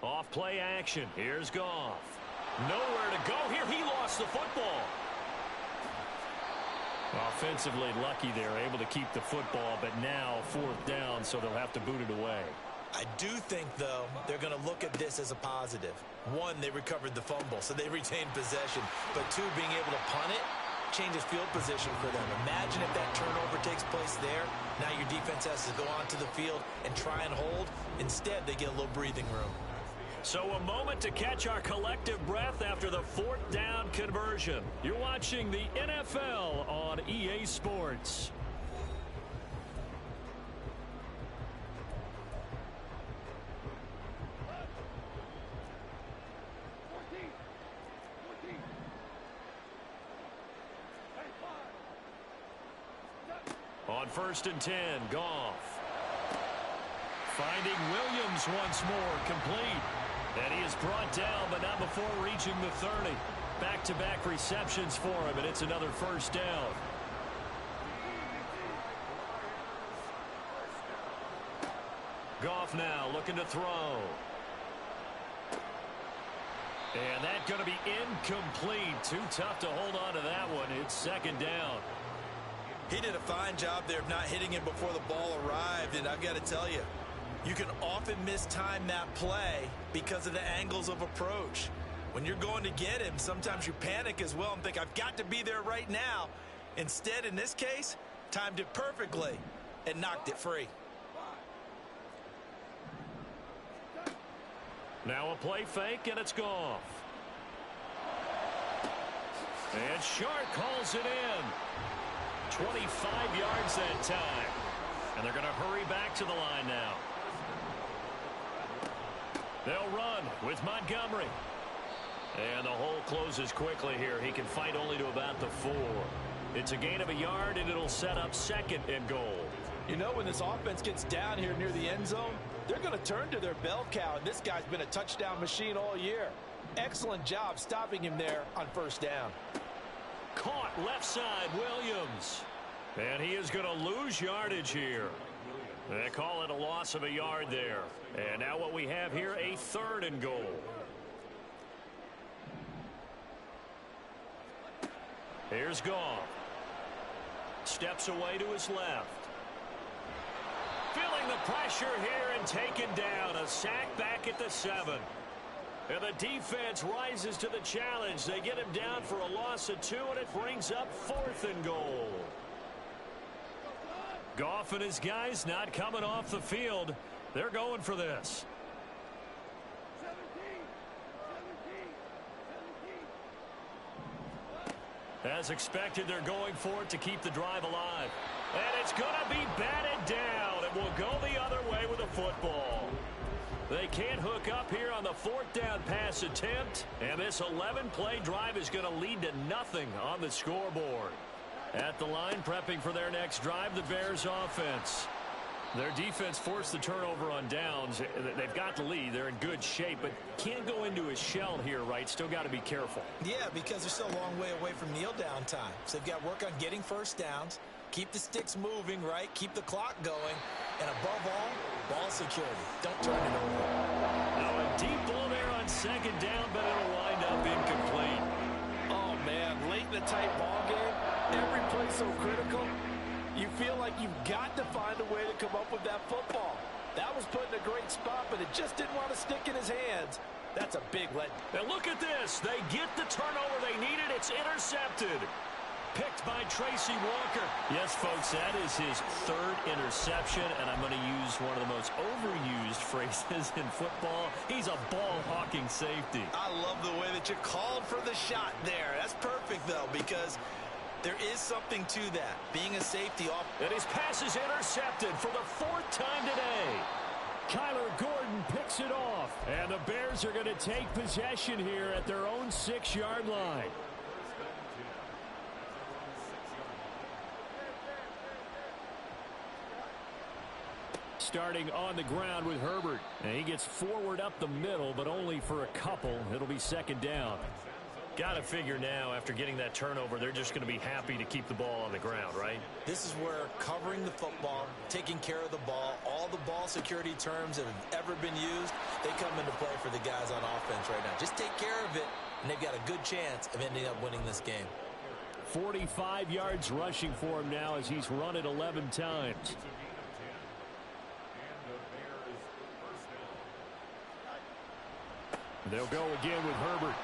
Off play action. Here's Goff. Nowhere to go here. He lost the football. Offensively lucky they're able to keep the football, but now 4th down, so they'll have to boot it away. I do think, though, they're going to look at this as a positive. 1, they recovered the fumble, so they retained possession. But 2, being able to punt it changes field position for them. Imagine if that turnover takes place there. Now your defense has to go onto the field and try and hold. Instead, they get a little breathing room. So a moment to catch our collective breath after the 4th down conversion. You're watching the NFL on EA Sports. On 1st and 10, Goff. Finding Williams once more, complete. And he is brought down, but not before reaching the 30. Back-to-back receptions for him, and it's another 1st down. Goff now looking to throw. And that's going to be incomplete. Too tough to hold on to that one. It's 2nd down. He did a fine job there of not hitting him before the ball arrived, and I've got to tell you, you can often mistime that play because of the angles of approach. When you're going to get him, sometimes you panic as well and think, I've got to be there right now. Instead, in this case, timed it perfectly and knocked it free. Now a play fake, and it's Goff. And Shark calls it in. 25 yards that time. And they're going to hurry back to the line now. They'll run with Montgomery. And the hole closes quickly here. He can fight only to about the 4. It's a gain of a yard, and it'll set up 2nd and goal. You know, when this offense gets down here near the end zone, they're going to turn to their bell cow, and this guy's been a touchdown machine all year. Excellent job stopping him there on 1st down. Caught left side, Williams. And he is going to lose yardage here. They call it a loss of a yard there. And now what we have here, a 3rd and goal. Here's Goff. Steps away to his left. Feeling the pressure here and taken down. A sack back at the 7. And the defense rises to the challenge. They get him down for a loss of 2, and it brings up 4th and goal. Goff and his guys not coming off the field. They're going for this. As expected, they're going for it to keep the drive alive. And it's going to be batted down. It will go the other way with the football. They can't hook up here on the 4th down pass attempt. And this 11-play drive is going to lead to nothing on the scoreboard. At the line, prepping for their next drive, the Bears offense. Their defense forced the turnover on downs. They've got the lead. They're in good shape, but can't go into a shell here, right? Still got to be careful. Yeah, because they're still a long way away from kneel down time. So they've got to work on getting first downs, keep the sticks moving, right? Keep the clock going, and above all, ball security. Don't turn it over. Now a deep ball there on 2nd down, but it'll wind up incomplete. Oh, man, late in the tight ball game, every play so critical. You feel like you've got to find a way to come up with that football. That was put in a great spot, but it just didn't want to stick in his hands. That's a big let. And look at this. They get the turnover they needed. It's intercepted. Picked by Tracy Walker. Yes, folks, that is his 3rd interception, and I'm going to use one of the most overused phrases in football. He's a ball-hawking safety. I love the way that you called for the shot there. That's perfect, though, because there is something to that, being a safety off. And his pass is intercepted for the 4th time today. Kyler Gordon picks it off. And the Bears are going to take possession here at their own 6-yard line. Starting on the ground with Herbert. And he gets forward up the middle, but only for a couple. It'll be 2nd down. Got to figure now, after getting that turnover, they're just going to be happy to keep the ball on the ground, right? This is where covering the football, taking care of the ball, all the ball security terms that have ever been used, they come into play for the guys on offense right now. Just take care of it, and they've got a good chance of ending up winning this game. 45 yards rushing for him now as he's run it 11 times. They'll go again with Herbert.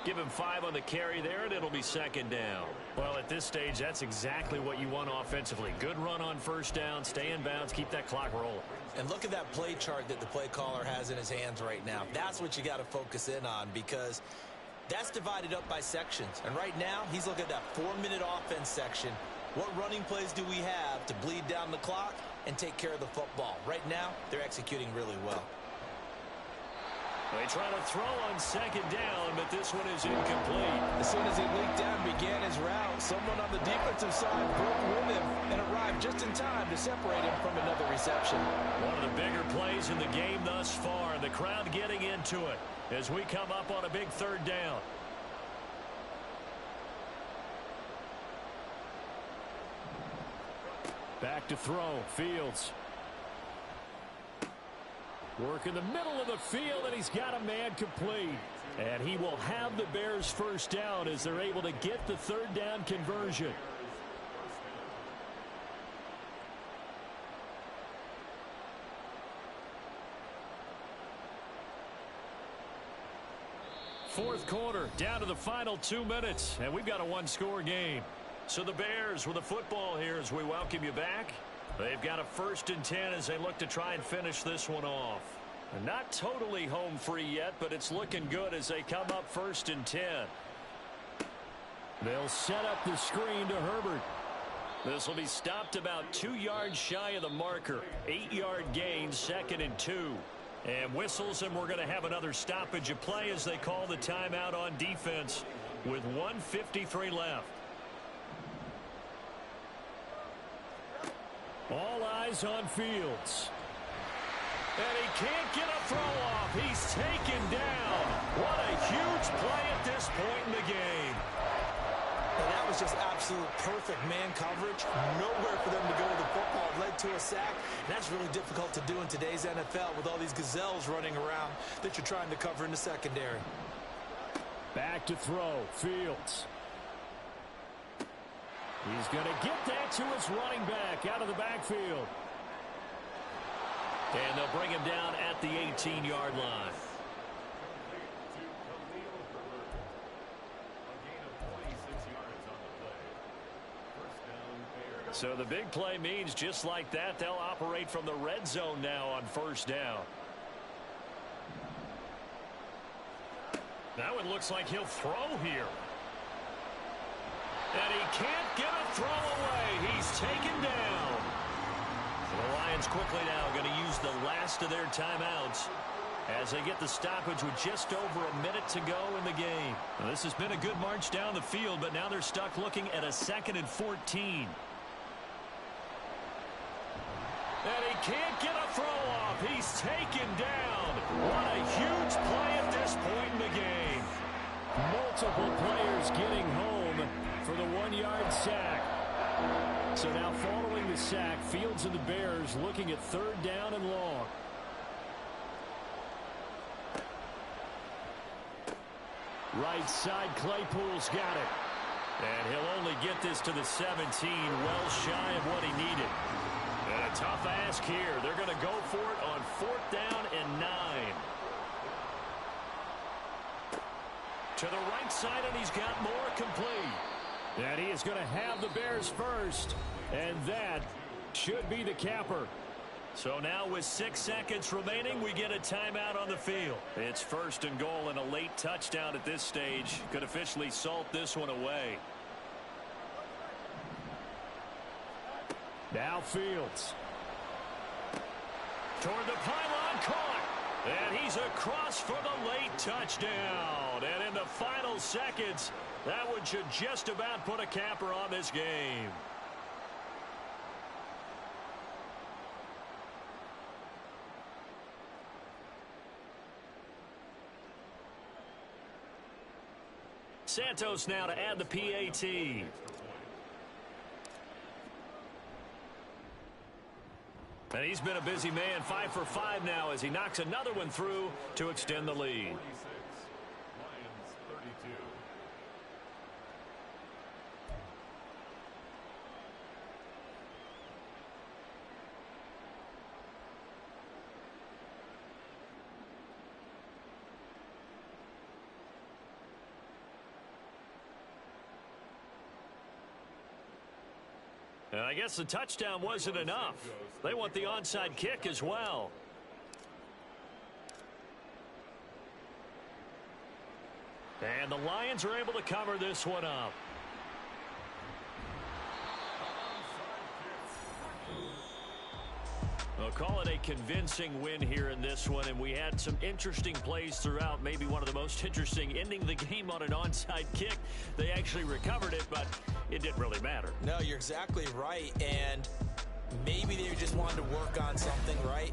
Give him 5 on the carry there, and it'll be 2nd down. Well, at this stage, that's exactly what you want offensively. Good run on 1st down, stay in bounds, keep that clock rolling. And look at that play chart that the play caller has in his hands right now. That's what you got to focus in on, because that's divided up by sections. And right now, he's looking at that 4-minute offense section. What running plays do we have to bleed down the clock and take care of the football? Right now, they're executing really well. They try to throw on 2nd down, but this one is incomplete. As soon as he leaked down and began his route, someone on the defensive side broke with him and arrived just in time to separate him from another reception. One of the bigger plays in the game thus far. The crowd getting into it as we come up on a big 3rd down. Back to throw. Fields. Work in the middle of the field, and he's got a man complete. And he will have the Bears 1st down as they're able to get the 3rd down conversion. Fourth quarter, down to the final 2 minutes, and we've got a 1-score game. So the Bears with the football here as we welcome you back. They've got a 1st and 10 as they look to try and finish this one off. They're not totally home free yet, but it's looking good as they come up 1st and 10. They'll set up the screen to Herbert. This will be stopped about 2 yards shy of the marker. 8-yard gain, 2nd and 2. And whistles, and we're going to have another stoppage of play as they call the timeout on defense with 1:53 left. All eyes on Fields. And he can't get a throw off. He's taken down. What a huge play at this point in the game. And that was just absolute perfect man coverage. Nowhere for them to go with the football. It led to a sack. And that's really difficult to do in today's NFL with all these gazelles running around that you're trying to cover in the secondary. Back to throw. Fields. He's going to get that to his running back out of the backfield. And they'll bring him down at the 18-yard line. So the big play means just like that, they'll operate from the red zone now on 1st down. Now it looks like he'll throw here. And he can't get a throw away. He's taken down. The Lions quickly now going to use the last of their timeouts as they get the stoppage with just over a minute to go in the game. Now, this has been a good march down the field, but now they're stuck looking at a 2nd and 14. And he can't get a throw off. He's taken down. What a huge play at this point in the game. Multiple players getting home for the 1-yard sack. So now following the sack, Fields and the Bears looking at 3rd down and long. Right side, Claypool's got it. And he'll only get this to the 17, well shy of what he needed. And a tough ask here. They're going to go for it on 4th down and 9. To the right side, and he's got more complete. And he is going to have the Bears first. And that should be the capper. So now with 6 seconds remaining, we get a timeout on the field. It's 1st and goal, and a late touchdown at this stage could officially salt this one away. Now Fields. Toward the pylon, caught. And he's across for the late touchdown. And in the final seconds, that one should just about put a capper on this game. Santos now to add the PAT. And he's been a busy man, 5 for 5 now as he knocks another one through to extend the lead. 46, Lions 32. And I guess the touchdown wasn't enough. They want the onside kick as well. And the Lions are able to cover this one up. We'll call it a convincing win here in this one, and we had some interesting plays throughout. Maybe one of the most interesting, ending the game on an onside kick. They actually recovered it, but it didn't really matter. No, you're exactly right, and maybe they just wanted to work on something, right?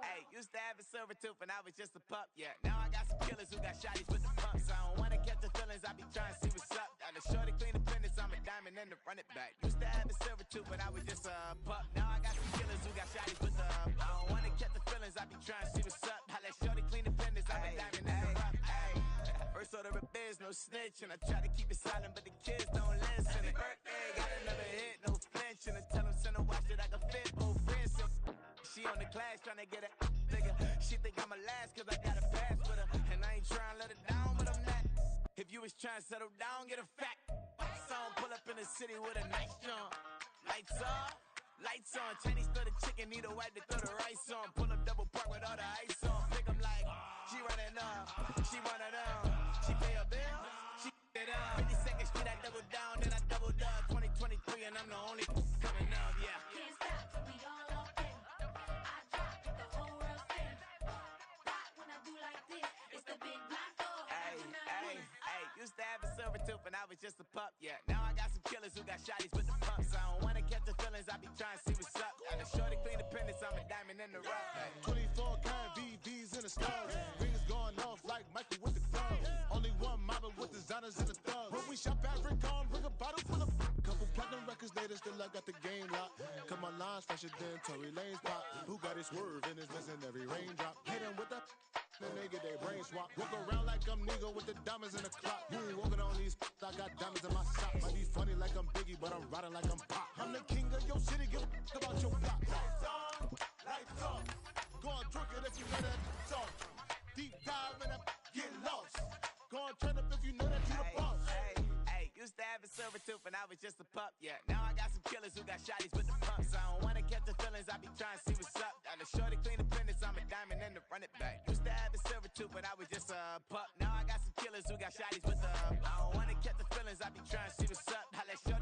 Hey, used to have a silver tooth and I was just a pup, yeah. Now I got some killers who got shotties with the pumps. I don't wanna catch the feelings, I be trying to see what's up. Got a shorty clean the fitness, I'm a diamond and to run it back. Used to have a silver tooth but I was just a pup. Now I got some killers who got shotties with the I don't wanna catch the feelings, I be trying to see what's up. I let shorty clean the fitness, I'm a diamond and to rough. First order of biz, no snitch, and I try to keep it silent, but the kids don't listen. Birthday, got another hit, no flinch, and I tell them send a watch that I can fit both friends. She on the class trying to get a nigga. She think I'm a last cause I got a pass with her. And I ain't trying to let her down, but I'm not. If you was trying to settle down, get a fact. Song pull up in the city with a nice jump. Lights off, lights on. Chinese throw the chicken, need a wipe to throw the rice on. Pull up double park with all the ice on. Pick 'em like, she running up, she one of them. She pay her bill, she it up. 52nd Street, I double down, then I doubled up. 2023 and I'm the only coming up, yeah. Can't stop, we all up in. I drop it, the whole world spin. Rock when I do like this, it's the big block door. Hey, used to have a silver tooth and I was just a pup, yeah. Now I got some killers who got shotties with the pumps. I don't wanna catch the feelings, I be trying to see what's up. Got a shorty clean the pendants, I'm a diamond in the rough. 24 kind VVs in the stars. Rings going off like Michael with the clubs. Only one model with designers in the thugs. When we shop at Rincon, bring a bottle full of couple platinum records later, still I got the game locked. Cause my lines fresher than Tory Lane's pop. Who got his swerve and is missing every raindrop. Hit him with the then they get their brain swap. Walk around like I'm Nigo with the diamonds in the clock. You ain't walking on these I got diamonds in my sock. Might be funny like I'm Biggie, but I'm riding like I'm Pop. I'm the king of your city, give a about your block. Lights on, lights off. Go on, twerk it if you know that song. Deep dive in that, get lost. Go on, turn up if you know that you the boss. Hey, used to have a silver tooth and I was just a pup, yeah. Now I got some killers who got shotties with the pumps. I don't wanna catch the feelings. feelings, I be trying to see what's up. Got a shorty clean the finish, I'm a diamond and to run it back. Used to have a silver tooth, but I was just a pup. Now I got some killers who got shotties with the I don't wanna catch the feelings, I be trying to see what's up. I let shorty